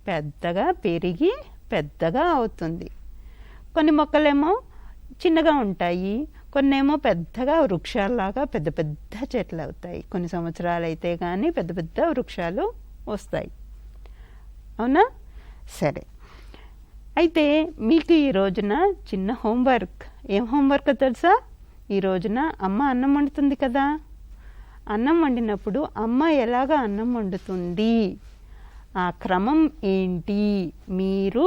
పెద్దగా పెరిగి పెద్దగా అవుతుంది. కొన్ని మొక్కలేమో చిన్నగా ఉంటాయి, కొన్నేమో పెద్దగా వృక్షాల్లాగా పెద్ద పెద్ద చెట్లు అవుతాయి. కొన్ని సంవత్సరాలు అయితే కానీ పెద్ద పెద్ద వృక్షాలు వస్తాయి. అవునా? సరే, అయితే మీకు ఈ రోజున చిన్న హోంవర్క్. ఏం హోంవర్క్ తెలుసా? ఈ రోజున అమ్మ అన్నం వండుతుంది కదా. అన్నం వండినప్పుడు అమ్మ ఎలాగ అన్నం వండుతుంది, ఆ క్రమం ఏంటి మీరు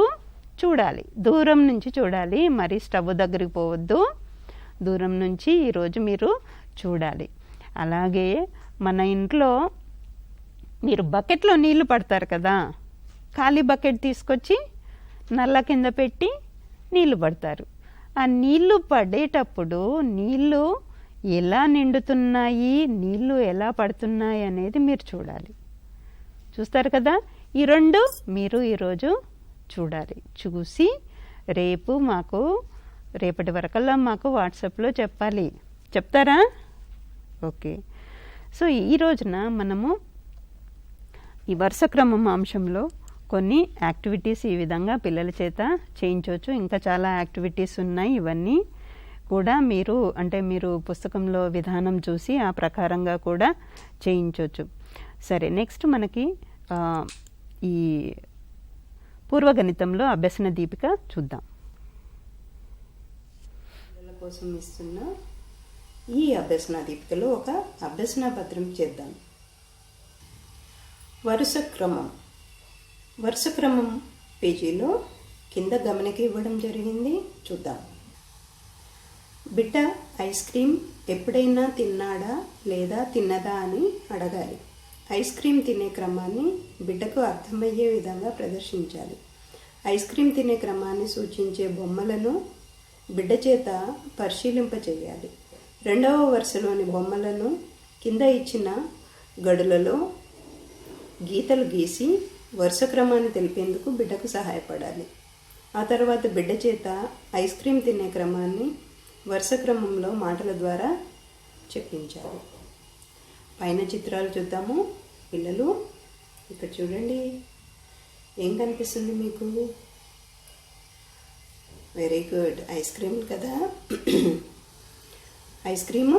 చూడాలి. దూరం నుంచి చూడాలి, మరి స్టవ్ దగ్గరికి పోవద్దు. దూరం నుంచి ఈరోజు మీరు చూడాలి. అలాగే మన ఇంట్లో మీరు బకెట్లో నీళ్లు పడతారు కదా, ఖాళీ బకెట్ తీసుకొచ్చి నల్ల కింద పెట్టి నీళ్లు పడతారు. ఆ నీళ్లు పడేటప్పుడు నీళ్లు ఎలా నిండుతున్నాయి, నీళ్లు ఎలా పడుతున్నాయి అనేది మీరు చూడాలి. చూస్తారు కదా, ఈ రెండు మీరు ఈరోజు చూడాలి. చూసి రేపటి వరకల్లా మాకు వాట్సాప్లో చెప్పాలి. చెప్తారా? ఓకే. సో ఈ రోజున మనము ఈ వరుస క్రమం అంశంలో కొన్ని యాక్టివిటీస్ ఈ విధంగా పిల్లల చేత చేయించవచ్చు. ఇంకా చాలా యాక్టివిటీస్ ఉన్నాయి. ఇవన్నీ కూడా మీరు పుస్తకంలో విధానం చూసి ఆ ప్రకారంగా కూడా చేయించవచ్చు. సరే, నెక్స్ట్ మనకి ఈ పూర్వగణితంలో అభ్యసన దీపిక చూద్దాం. పిల్లల కోసం ఇస్తున్న ఈ అభ్యసన దీపికలో ఒక అభ్యసన పత్రం చేద్దాం. వరుస క్రమం పేజీలో కింద గమనిక ఇవ్వడం జరిగింది. చూద్దాం. బిడ్డ ఐస్ క్రీమ్ ఎప్పుడైనా తిన్నాడా లేదా తిన్నదా అని అడగాలి. ఐస్ క్రీమ్ తినే క్రమాన్ని బిడ్డకు అర్థమయ్యే విధంగా ప్రదర్శించాలి. ఐస్ క్రీమ్ తినే క్రమాన్ని సూచించే బొమ్మలను బిడ్డ చేత పరిశీలింపచేయాలి. రెండవ వరుసలోని బొమ్మలను కింద ఇచ్చిన గడులలో గీతలు గీసి వరుస క్రమాన్ని తెలిపేందుకు బిడ్డకు సహాయపడాలి. ఆ తర్వాత బిడ్డ చేత ఐస్ క్రీమ్ తినే క్రమాన్ని వరుస క్రమంలో మాటల ద్వారా చెప్పించాలి. పైన చిత్రాలు చూద్దాము. పిల్లలు ఇక్కడ చూడండి, ఏం కనిపిస్తుంది మీకు? వెరీ గుడ్, ఐస్ క్రీమ్ కదా. ఐస్ క్రీము,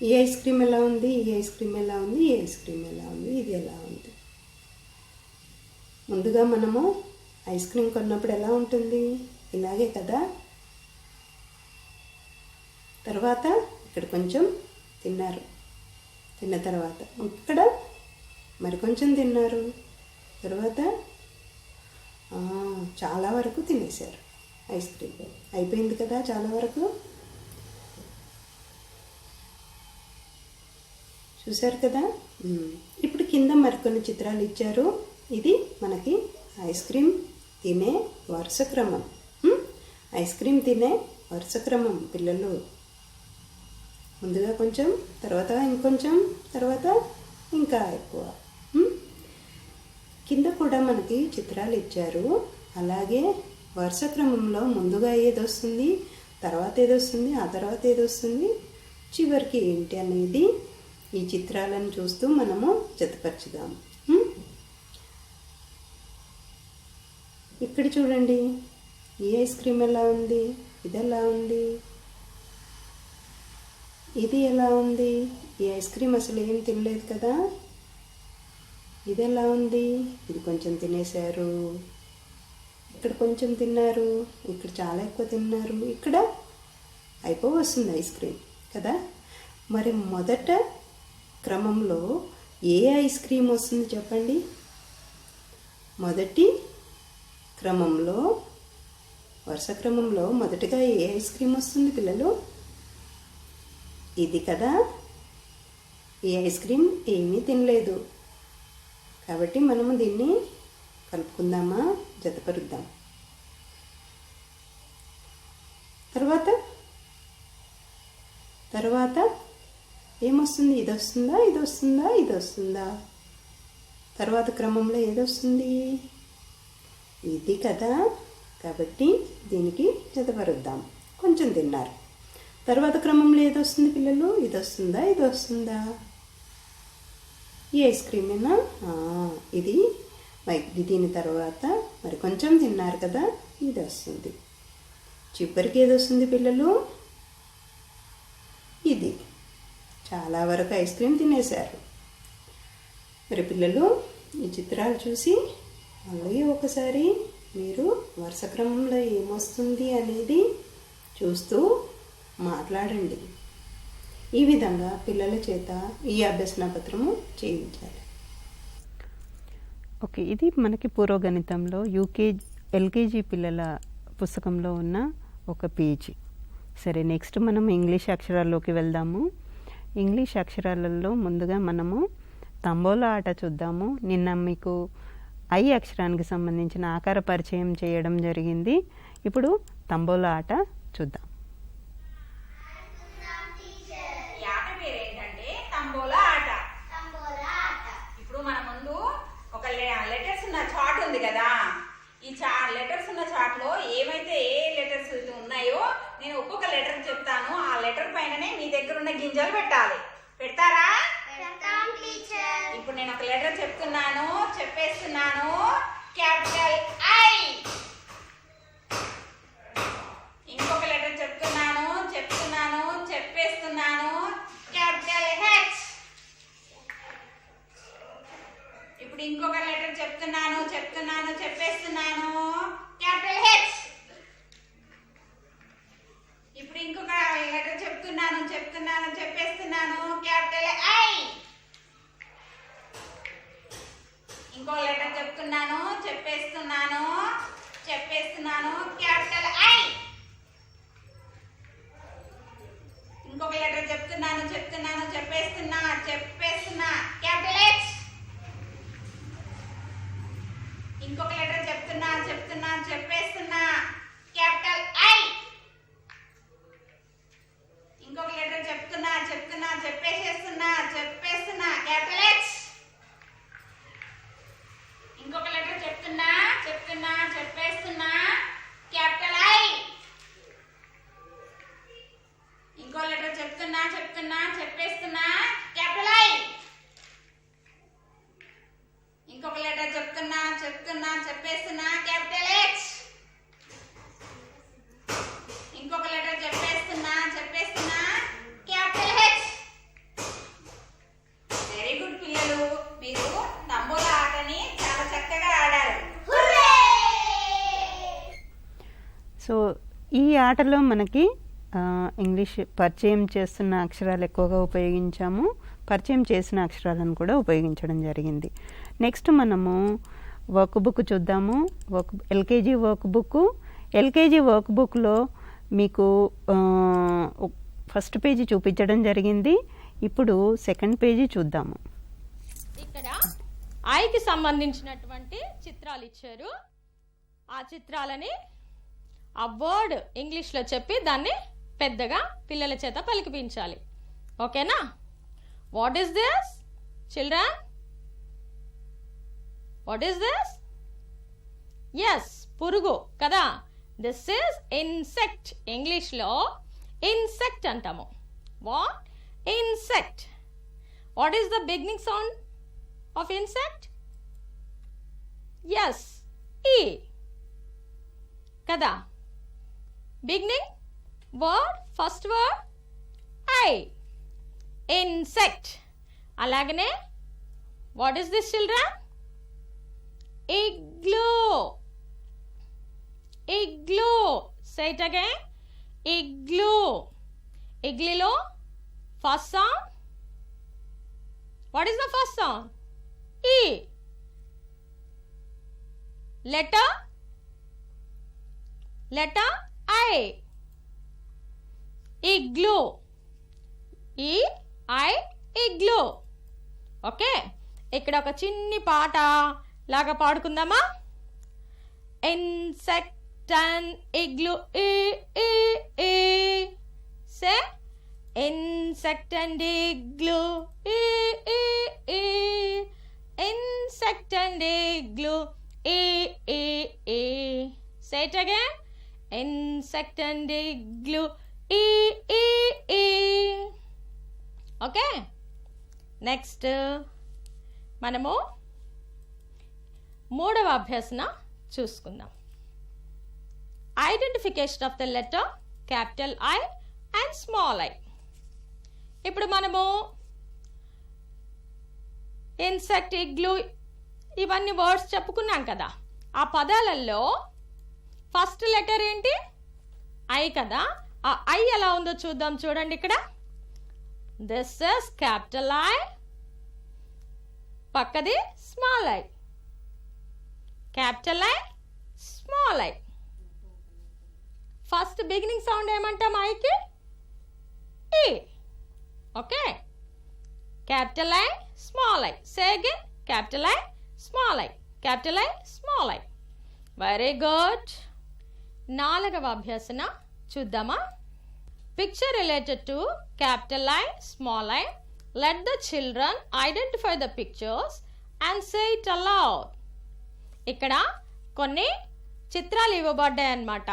ఈ ఐస్ క్రీమ్ ఎలా ఉంది, ఈ ఐస్ క్రీమ్ ఎలా ఉంది, ఈ ఐస్ క్రీమ్ ఎలా ఉంది, ఇది ఎలా ఉంది. ముందుగా మనము ఐస్ క్రీమ్ కొన్నప్పుడు ఎలా ఉంటుంది? ఇలాగే కదా. తర్వాత ఇక్కడ కొంచెం తిన్నారు, తిన్న తర్వాత ఇక్కడ మరి కొంచెం తిన్నారు, తర్వాత చాలా వరకు తినేశారు. ఐస్ క్రీమ్ అయిపోయింది కదా చాలా వరకు. చూశారు కదా. ఇప్పుడు కింద మరికొన్ని చిత్రాలు ఇచ్చారు. ఇది మనకి ఐస్ క్రీమ్ తినే వరుస క్రమం. ఐస్ క్రీమ్ తినే వరుస క్రమం పిల్లలు. ముందుగా కొంచెం, తర్వాత ఇంకొంచెం, తర్వాత ఇంకా ఎక్కువ. కింద కూడా మనకి చిత్రాలు ఇచ్చారు. అలాగే వరుస క్రమంలో ముందుగా ఏదొస్తుంది, తర్వాత ఏదొస్తుంది, ఆ తర్వాత ఏదొస్తుంది, చివరికి ఏంటి అనేది ఈ చిత్రాలను చూస్తూ మనము జతపరచుదాము. ఇక్కడ చూడండి, ఈ ఐస్ క్రీమ్ ఎలా ఉంది, ఇది ఎలా ఉంది, ఇది ఎలా ఉంది. ఈ ఐస్ క్రీమ్ అసలు ఏం తినలేదు కదా. ఇది ఎలా ఉంది, ఇది కొంచెం తినేశారు, ఇక్కడ కొంచెం తిన్నారు, ఇక్కడ చాలా ఎక్కువ తిన్నారు, ఇక్కడ అయిపోవస్తుంది ఐస్ క్రీమ్ కదా. మరి మొదట క్రమంలో ఏ ఐస్ క్రీమ్ వస్తుంది చెప్పండి? మొదటి క్రమంలో, వరుస క్రమంలో మొదటగా ఏ ఐస్ క్రీమ్ వస్తుంది పిల్లలు? ఇది కదా. ఈ ఐస్ క్రీమ్ ఏమీ తినలేదు కాబట్టి మనము దీన్ని కలుపుకుందామా, జతపరుద్దాం. తర్వాత ఏమొస్తుంది? ఇది వస్తుందా, ఇది వస్తుందా, ఇది వస్తుందా? తర్వాత క్రమంలో ఏదొస్తుంది? ఇది కదా. కాబట్టి దీనికి జతపరుద్దాం. కొంచెం తిన్నారు. తర్వాత క్రమంలో ఏదొస్తుంది పిల్లలు? ఇది వస్తుందా, ఇది వస్తుందా? ఈ ఐస్ క్రీమేనా? ఇది దీని తర్వాత మరి కొంచెం తిన్నారు కదా, ఇది వస్తుంది. చివరికి ఏది వస్తుంది పిల్లలు? ఇది. చాలా వరకు ఐస్ క్రీమ్ తినేశారు. మరి పిల్లలు ఈ చిత్రాలు చూసి మళ్ళీ ఒకసారి మీరు వరుస క్రమంలో ఏమొస్తుంది అనేది చూస్తూ మాట్లాడండి. ఈ విధంగా పిల్లల చేత ఈ అభ్యసన పత్రము చేయించాలి. ఓకే, ఇది మనకి పూర్వగణితంలో ఎల్కేజీ పిల్లల పుస్తకంలో ఉన్న ఒక పేజీ. సరే, నెక్స్ట్ మనం ఇంగ్లీష్ అక్షరాల్లోకి వెళ్దాము. ఇంగ్లీష్ అక్షరాలలో ముందుగా మనము తంబోలా ఆట చూద్దాము. నిన్న మీకు ఐ అక్షరానికి సంబంధించిన ఆకార పరిచయం చేయడం జరిగింది. ఇప్పుడు తంబోలా ఆట చూద్దాం. ఈ ఆట పేరు ఏంటంటే తంబోలా ఆట. ఇప్పుడు మన ముందు ఒక లెటర్స్ ఉన్న చార్ట్ ఉంది కదా. ఈ లెటర్స్ ఉన్న చార్ట్ లో ఏమైతే ఏ లెటర్స్ ఉన్నాయో నేను ఒక్కొక్క లెటర్ చెప్తాను. ఆ లెటర్ పైననే మీ దగ్గర ఉన్న గింజలు పెట్టాలి. పెడతారా? ఇప్పుడు నేను ఒక లెటర్ చెప్తున్నాను, చెప్పేస్తున్నాను. Capital I. ఇంకొక లెటర్ చెప్తున్నాను, చెప్పేస్తున్నాను. Capital H. ఇప్పుడు ఇంకొక లెటర్ చెప్తున్నాను, చెప్పేస్తున్నాను. Capital H. ఇప్పుడు ఇంకొక లెటర్ చెప్తున్నాను, చెప్పేస్తున్నాను. Capital I. ఇంకో లెటర్ చెప్తున్నాను, చెప్పేస్తున్నాను. Capital I. ఇంకొక లెటర్ చెప్తున్నాను, చెప్పేస్తున్నా. Capital H. ఇంకొక లెటర్ చెప్తున్నా, చెప్పేస్తున్నా. Capital I. ఇంకొక లెటర్ చెప్తున్నా, చెప్పేస్తున్నా. Capital H. ఇంకొక లెటర్ చెప్తున్నా, చెప్పేస్తున్నా. Capital I. ఇంకో లెటర్ చెప్తున్నా, చెప్పేస్తున్నా. Capital I. ఇంకొక లెటర్ చెప్తున్నా, చెప్పేస్తున్నా. Capital H. ఇంకొక లెటర్ చెప్పేస్తున్నా. Capital H. వెరీ గుడ్ పిల్లలు, మీరు తంబోలా ఆటని చాలా చక్కగా ఆడారు. సో ఈ ఆటలో మనకి ఇంగ్లీష్ పరిచయం చేస్తున్న అక్షరాలు ఎక్కువగా ఉపయోగించాము. పరిచయం చేసిన అక్షరాలను కూడా ఉపయోగించడం జరిగింది. నెక్స్ట్ మనము వర్క్ బుక్ చూద్దాము. ఎల్కేజీ వర్క్ బుక్లో మీకు ఫస్ట్ పేజీ చూపించడం జరిగింది. ఇప్పుడు సెకండ్ పేజీ చూద్దాము. ఇక్కడ ఐకి సంబంధించినటువంటి చిత్రాలు ఇచ్చారు. ఆ చిత్రాలని ఆ వర్డ్ ఇంగ్లీష్లో చెప్పి దాన్ని పెద్దగా పిల్లల చేత పలికిపించాలి. ఓకేనా? What is this children? What is this? Yes, పురుగు కదా. This is insect. ఇంగ్లీష్లో ఇన్సెక్ట్ అంటాము. What? Insect. What is the beginning sound of insect? Yes, ఈ కదా. Beginning word, first word I. Insect. అలాగనే what is this children? Igloo. Say it again. Igloo. Igloo. First sound. What is the first sound? E. Letter I. Igloo. E-I. Igloo. Okay, ఇక్కడ ఒక చిన్ని పాట లాగా పాడుకుందామా? Insect and igloo. Say insect and igloo. Insect and igloo. Say it again. Insect and igloo. Okay next మనము మూడవ అభ్యాసన చూసుకుందాం. Identification of the letter capital I and small I. ఇప్పుడు మనము ఇన్సెక్ట్, ఇగ్లూ ఇవన్నీ వర్డ్స్ చెప్పుకున్నాం కదా. ఆ పదాలలో ఫస్ట్ లెటర్ ఏంటి? ఐ కదా. ఆ ఐ ఎలా ఉందో చూద్దాం. చూడండి ఇక్కడ. దిస్ ఇస్ క్యాపిటల్ ఐ, పక్కది small I. Capital I, small I. First beginning sound ఏమంటాం ఐకి? ఈ. Okay. Capital I, small I. Say again. Capital I, small I. Capital I, small I. Very good. నాలుగవ అభ్యాసన చూద్దామా. Picture related to capital I, small I. Let the children identify the pictures and say it aloud. ఇక్కడ కొన్ని చిత్రాలు ఇవ్వబడ్డాయి అన్నమాట.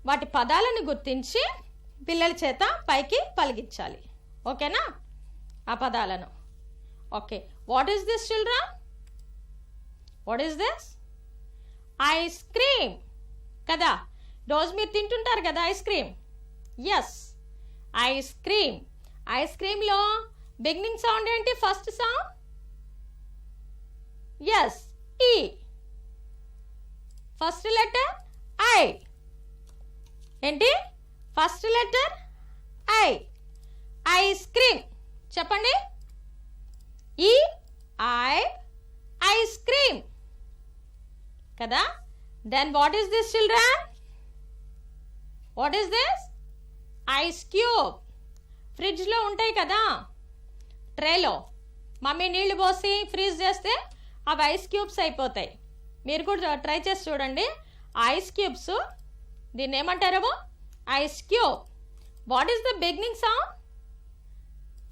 వాటి పదాలను గుర్తించి పిల్లల చేత పైకి పలికించాలి. ఓకేనా? ఆ పదాలను. Okay. What is this children? What is this? Ice cream కదా. రోజు మీరు తింటుంటారు కదా ice cream. Yes, ice cream. Ice క్రీమ్లో బిగినింగ్ సౌండ్ ఏంటి? ఫస్ట్ సౌండ్ ఎస్, ఈ. First letter I. ఏంటి? First letter I. Ice cream చెప్పండి. ఈ ఐ, ఐస్ క్రీమ్ కదా. Then what is this children? What is this? Ice cube. ఫ్రిడ్జ్లో ఉంటాయి కదా, ట్రేలో మమ్మీ నీళ్లు పోసి ఫ్రీజ్ చేస్తే అవి ఐస్ క్యూబ్స్ అయిపోతాయి. మీరు కూడా ట్రై చేసి చూడండి. ఐస్ క్యూబ్స్, దీన్ని ఏమంటారేమో? Ice cube. What is the beginning sound?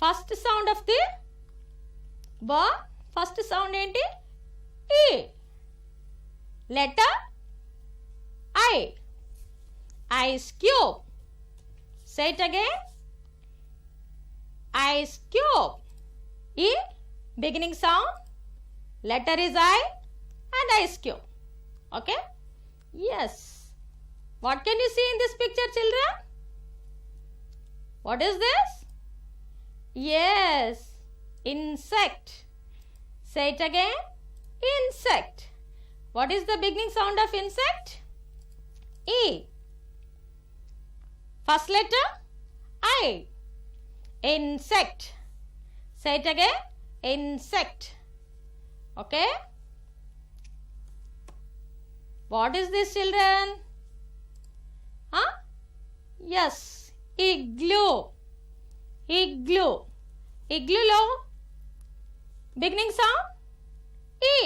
First sound of the word. First sound ఏంటి? ఈ. Letter I. Ice cube. Say it again. Ice cube. E. Beginning sound. Letter is I and ice cube. Okay? Yes. What can you see in this picture, children? What is this? Yes. Insect. Say it again. Insect. What is the beginning sound of insect? E. First letter I. Insect. Say it again. Insect. Okay. What is this, children? Huh? Yes. Igloo. Igloo. Igloo lo beginning sound E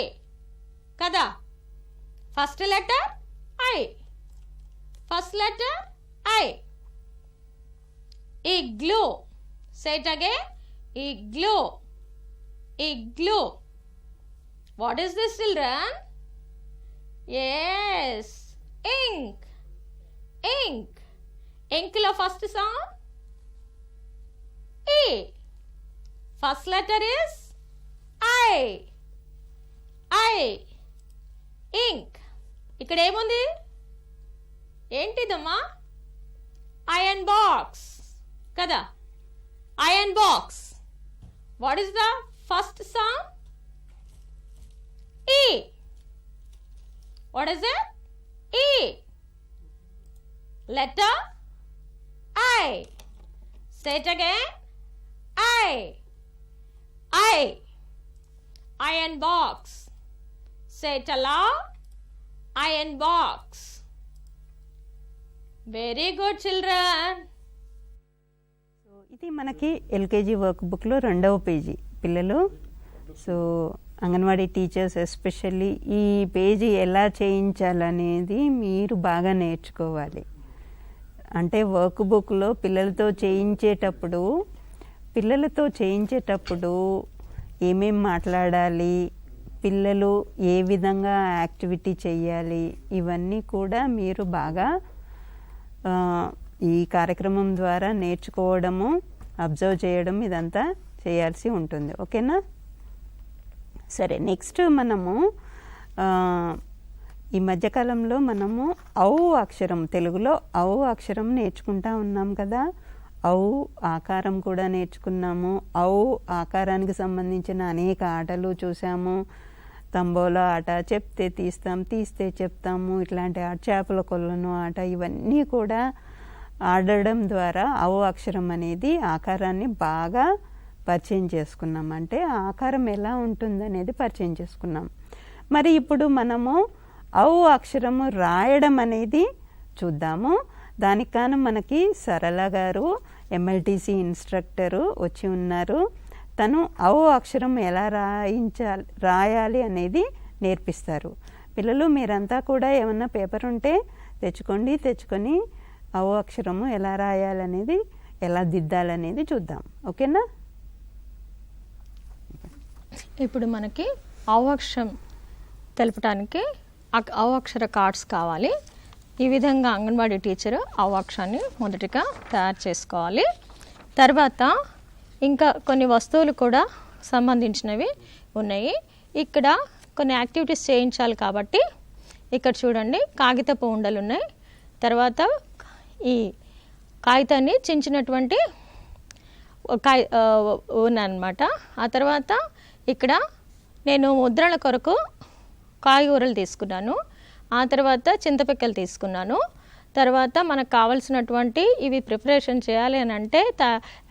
kada. First letter I. First letter I. Igloo. Say it again. Igloo. Igloo. What is this, children? Yes. Ink. Ink. Ink lo first sound E. First letter is I. I. Ink. ఇక్కడ ఏముంది? ఏంటిదమ్మా? Iron box kada. Iron box. What is the first sound? E. What is it? E. Letter I. Say it again. I. I. Iron box. Say it aloud. Iron box. Very good, children. So ఇది మనకి LKG work బుక్లో 2వ page పిల్లలు. So anganwadi teachers especially ఈ page ఎలా చేయించాలనేది మీరు బాగా నేర్చుకోవాలి. అంటే వర్క్ బుక్లో పిల్లలతో చేయించేటప్పుడు ఏమేం మాట్లాడాలి, పిల్లలు ఏ విధంగా యాక్టివిటీ చేయాలి, ఇవన్నీ కూడా మీరు బాగా ఈ కార్యక్రమం ద్వారా నేర్చుకోవడము, అబ్జర్వ్ చేయడం ఇదంతా చేయాల్సి ఉంటుంది. ఓకేనా? సరే, నెక్స్ట్ మనము ఈ మధ్యకాలంలో మనము ఔ అక్షరం, తెలుగులో ఔ అక్షరం నేర్చుకుంటా ఉన్నాం కదా. ఔ ఆకారం కూడా నేర్చుకున్నాము. ఔ ఆకారానికి సంబంధించిన అనేక ఆటలు చూసాము. తంబోలా ఆట, చెప్తే తీస్తాం, తీస్తే చెప్తాము, ఇట్లాంటి ఆట, చేపల కొలను ఆట, ఇవన్నీ కూడా ఆడడం ద్వారా ఔ అక్షరం అనేది ఆకారాన్ని బాగా పరిచయం చేసుకున్నాం. అంటే ఆ ఆకారం ఎలా ఉంటుందనేది పరిచయం చేసుకున్నాం. మరి ఇప్పుడు మనము ఔ అక్షరము రాయడం అనేది చూద్దాము. దానికి కాను మనకి సరళ గారు MLTC ఇన్స్ట్రక్టరు వచ్చి ఉన్నారు. తను ఔ అక్షరం ఎలా రాయాలి అనేది నేర్పిస్తారు. పిల్లలు మీరంతా కూడా ఏమన్నా పేపర్ ఉంటే తెచ్చుకొని ఔ అక్షరము ఎలా రాయాలనేది, ఎలా దిద్దాలనేది చూద్దాం. ఓకేనా? ఇప్పుడు మనకి ఔ అక్షరం తెలపడానికి ఔ అక్షర కార్డ్స్ కావాలి. ఈ విధంగా అంగన్వాడీ టీచరు ఔ అక్షరాన్ని మొదటిగా తయారు చేసుకోవాలి. తర్వాత ఇంకా కొన్ని వస్తువులు కూడా సంబంధించినవి ఉన్నాయి. ఇక్కడ కొన్ని యాక్టివిటీస్ చేయించాలి కాబట్టి ఇక్కడ చూడండి, కాగితపు ఉండలు ఉన్నాయి. తర్వాత ఈ కాగితాన్ని చించినటువంటి ఉన్నమాట. ఆ తర్వాత ఇక్కడ నేను ముద్రల కొరకు కాయగూరలు తీసుకున్నాను. ఆ తర్వాత చింతపిక్కలు తీసుకున్నాను. తర్వాత మనకు కావాల్సినటువంటి ఇవి ప్రిపరేషన్ చేయాలి అని అంటే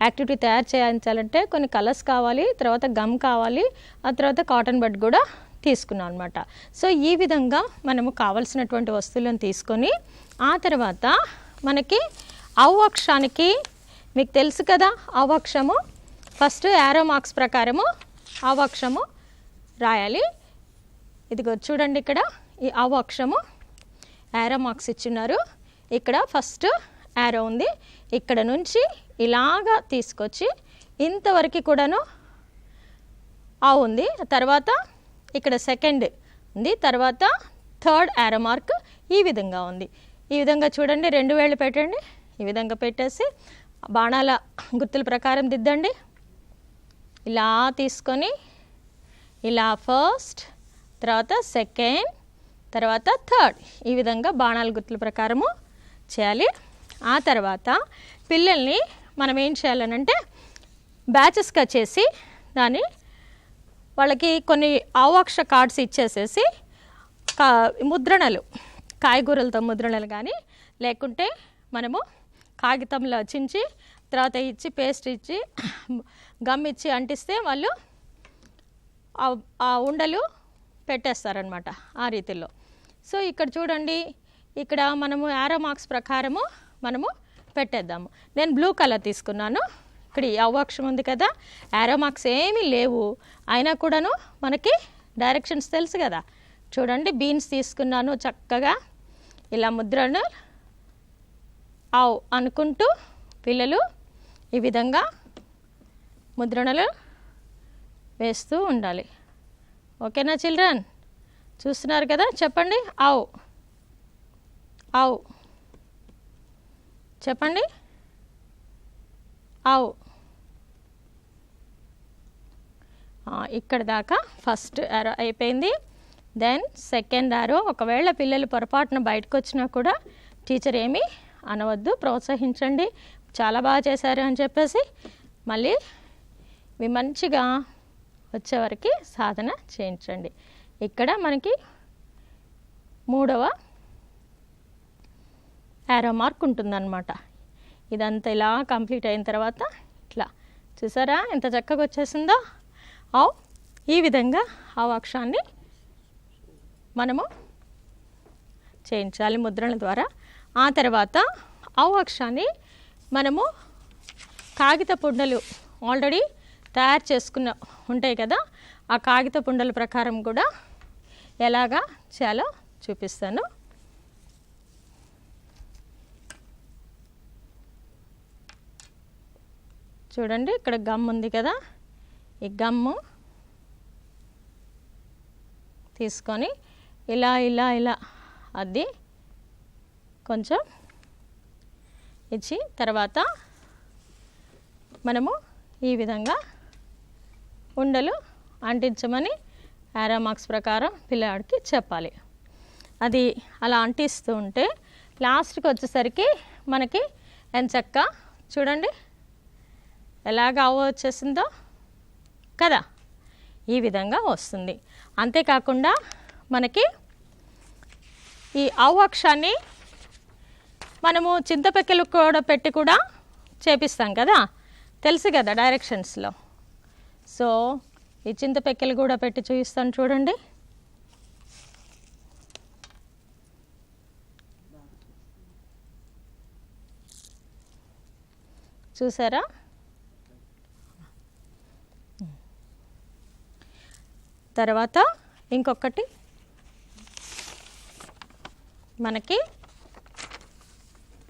యాక్టివిటీ తయారు చేయించాలంటే కొన్ని కలర్స్ కావాలి, తర్వాత గమ్ కావాలి, ఆ తర్వాత కాటన్ బడ్ కూడా తీసుకున్నాను అనమాట. సో ఈ విధంగా మనము కావాల్సినటువంటి వస్తువులను తీసుకొని ఆ తర్వాత మనకి ఔ అక్షరానికి మీకు తెలుసు కదా, ఔ అక్షరము ఫస్ట్ యారో మార్క్స్ ప్రకారము ఔ అక్షరము రాయాలి. ఇదిగో చూడండి, ఇక్కడ ఈ ఔ అక్షరము యారో మార్క్స్ ఇచ్చిన్నారు. ఇక్కడ ఫస్ట్ యారో ఉంది, ఇక్కడ నుంచి ఇలాగా తీసుకొచ్చి ఇంతవరకు కూడాను ఔ ఉంది. తర్వాత ఇక్కడ సెకండ్ ఉంది, తర్వాత థర్డ్ యారో మార్క్ ఈ విధంగా ఉంది. ఈ విధంగా చూడండి, 2 వేళ్ళు పెట్టండి. ఈ విధంగా పెట్టేసి బాణాల గుర్తుల ప్రకారం దిద్దండి. ఇలా తీసుకొని ఇలా ఫస్ట్, తర్వాత సెకండ్, తర్వాత థర్డ్, ఈ విధంగా బాణాల గుర్తుల ప్రకారము చేయాలి. ఆ తర్వాత పిల్లల్ని మనం ఏం చేయాలనంటే బ్యాచెస్గా చేసి వాళ్ళకి కొన్ని ఔ అక్షర కార్డ్స్ ఇచ్చేసేసి ముద్రణలు, కాయగూరలతో ముద్రణలు కానీ లేకుంటే మనము కాగితంలో చించి తర్వాత ఇచ్చి పేస్ట్ ఇచ్చి గమ్ ఇచ్చి అంటిస్తే వాళ్ళు ఆ ఉండలు పెట్టేస్తారనమాట ఆ రీతిలో. సో ఇక్కడ చూడండి, ఇక్కడ మనము యారో మార్క్స్ ప్రకారము మనము పెట్టేద్దాము. నేను బ్లూ కలర్ తీసుకున్నాను. ఇక్కడ ఔ అక్షరం ఉంది కదా, యారో మార్క్స్ ఏమీ లేవు, అయినా కూడాను మనకి డైరెక్షన్స్ తెలుసు కదా. చూడండి, బీన్స్ తీసుకున్నాను. చక్కగా ఇలా ముద్రను ఔ అనుకుంటూ పిల్లలు ఈ విధంగా ముద్రణలు వేస్తూ ఉండాలి. ఓకేనా చిల్డ్రన్? చూస్తున్నారు కదా, చెప్పండి ఔ ఔ, చెప్పండి ఔ. ఇక్కడ దాకా ఫస్ట్ యారో అయిపోయింది. Then second arrow. ఒకవేళ పిల్లలు పొరపాటున బయటకు వచ్చినా కూడా టీచర్ ఏమీ అనవద్దు, ప్రోత్సహించండి, చాలా బాగా చేశారు అని చెప్పేసి మళ్ళీ మీ మంచిగా వచ్చేవరకు సాధన చేయించండి. ఇక్కడ మనకి 3వ యారో మార్క్ ఉంటుందన్నమాట. ఇదంతా ఇలా కంప్లీట్ అయిన తర్వాత ఇట్లా చూసారా ఎంత చక్కగా వచ్చేసిందో ఔ. ఈ విధంగా ఔ అక్షరాన్ని మనము చేయించాలి ముద్రల ద్వారా. ఆ తర్వాత ఔ అక్షరాన్ని మనము కాగిత పుండలు ఆల్రెడీ తయారు చేసుకున్న ఉంటాయి కదా, ఆ కాగితపు ఉండల ప్రకారం కూడా ఎలాగా చేయాలో చూపిస్తాను. చూడండి, ఇక్కడ గమ్ ఉంది కదా, ఈ గమ్ము తీసుకొని ఇలా ఇలా ఇలా అద్ది కొంచెం ఇచ్చి తర్వాత మనము ఈ విధంగా ఉండలు అంటించమని యారో మార్క్స్ ప్రకారం పిల్లాడికి చెప్పాలి. అది అలా అంటిస్తూ ఉంటే లాస్ట్కి వచ్చేసరికి మనకి ఎంచక్క చూడండి ఎలాగ అవ్వ వచ్చేసిందో కదా, ఈ విధంగా వస్తుంది. అంతేకాకుండా మనకి ఈ అవ్వ అక్షాన్ని మనము చింతపెక్కలు కూడా పెట్టి కూడా చేపిస్తాం కదా, తెలుసు కదా డైరెక్షన్స్లో. సో ఈ చింతపెక్కలు కూడా పెట్టి చూపిస్తాను చూడండి. చూసారా? తర్వాత ఇంకొకటి మనకి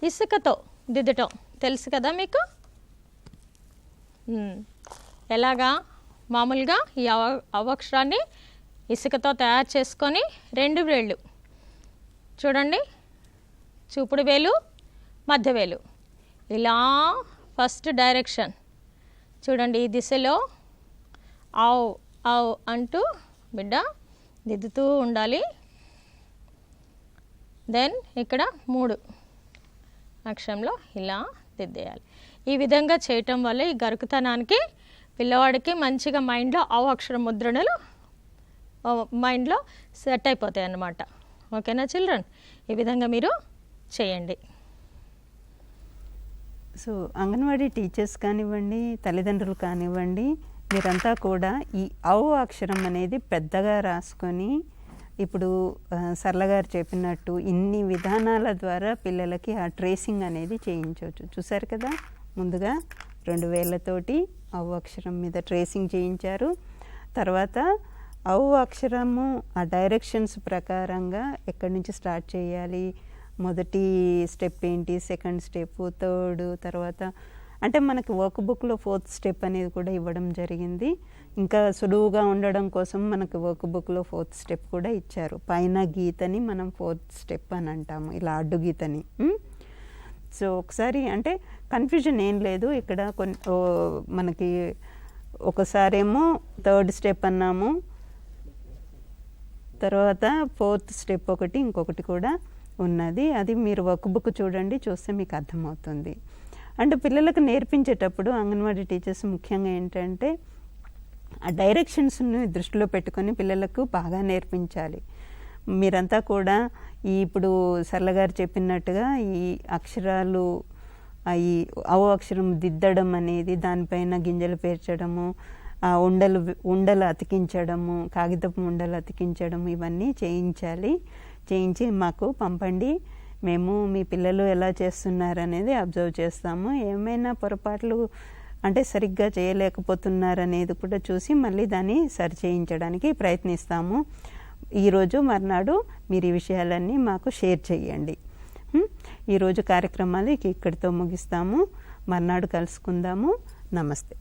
ఇసుకతో దిద్దటం తెలుసు కదా మీకు. ఎలాగా మామూలుగా ఈ అవక్షరాన్ని ఇసుకతో తయారు చేసుకొని 2 వేళ్ళు చూడండి, చూపుడు వేలు మధ్య వేలు ఇలా ఫస్ట్ డైరెక్షన్ చూడండి, ఈ దిశలో ఆవ్ ఆవ్ అంటూ బిడ్డ దిద్దుతూ ఉండాలి. దెన్ ఇక్కడ 3 అక్షరంలో ఇలా దిద్దేయాలి. ఈ విధంగా చేయటం వల్ల ఈ గరుకుతనానికి పిల్లవాడికి మంచిగా మైండ్లో అవ అక్షర ముద్రణలు మైండ్లో సెట్ అయిపోతాయి అన్నమాట. ఓకేనా చిల్డ్రన్? ఈ విధంగా మీరు చేయండి. సో అంగన్వాడీ టీచర్స్ కానివ్వండి, తల్లిదండ్రులు కానివ్వండి, మీరంతా కూడా ఈ ఔ అక్షరం అనేది పెద్దగా రాసుకొని ఇప్పుడు సరళ గారు చెప్పినట్టు ఇన్ని విధానాల ద్వారా పిల్లలకి ఆ ట్రేసింగ్ అనేది చేయించవచ్చు. చూసారు కదా, ముందుగా 2 వేళ్ళతోటి ఔ అక్షరం మీద ట్రేసింగ్ చేయించారు. తర్వాత ఔ అక్షరము ఆ డైరెక్షన్స్ ప్రకారంగా ఎక్కడి నుంచి స్టార్ట్ చేయాలి, మొదటి స్టెప్ ఏంటి, సెకండ్ స్టెప్, థర్డ్, తర్వాత అంటే మనకి వర్క్ బుక్లో 4th స్టెప్ అనేది కూడా ఇవ్వడం జరిగింది. ఇంకా సులువుగా ఉండడం కోసం మనకు వర్క్ బుక్లో 4th స్టెప్ కూడా ఇచ్చారు. పైన గీతని మనం 4th స్టెప్ అని అంటాము, ఇలా అడ్డు గీతని. సో ఒకసారి అంటే కన్ఫ్యూజన్ ఏం లేదు ఇక్కడ. మనకి ఒకసారేమో 3rd స్టెప్ అన్నాము, తర్వాత 4th స్టెప్ ఒకటి ఇంకొకటి కూడా ఉన్నది. అది మీరు వర్క్ బుక్ చూడండి, చూస్తే మీకు అర్థమవుతుంది. అంటే పిల్లలకు నేర్పించేటప్పుడు అంగన్వాడీ టీచర్స్ ముఖ్యంగా ఏంటంటే ఆ డైరెక్షన్స్ని దృష్టిలో పెట్టుకొని పిల్లలకు బాగా నేర్పించాలి. మీరంతా కూడా ఇప్పుడు సరళ గారు చెప్పినట్టుగా ఈ అక్షరాలు ఈ ఔ అక్షరం దిద్దడం అనేది, దానిపైన గింజలు పేర్చడము, ఆ ఉండలు అతికించడము, కాగితపు ఉండలు అతికించడము, ఇవన్నీ చేయించి మాకు పంపండి. మేము మీ పిల్లలు ఎలా చేస్తున్నారు అనేది అబ్జర్వ్ చేస్తాము. ఏమైనా పొరపాట్లు అంటే సరిగ్గా చేయలేకపోతున్నారనేది కూడా చూసి మళ్ళీ దాన్ని సరి చేయించడానికి ప్రయత్నిస్తాము. ఈరోజు మర్నాడు మీరు ఈ విషయాలన్నీ మాకు షేర్ చేయండి. ఈరోజు కార్యక్రమాలు ఇక్కడితో ముగిస్తాము. మర్నాడు కలుసుకుందాము. నమస్తే.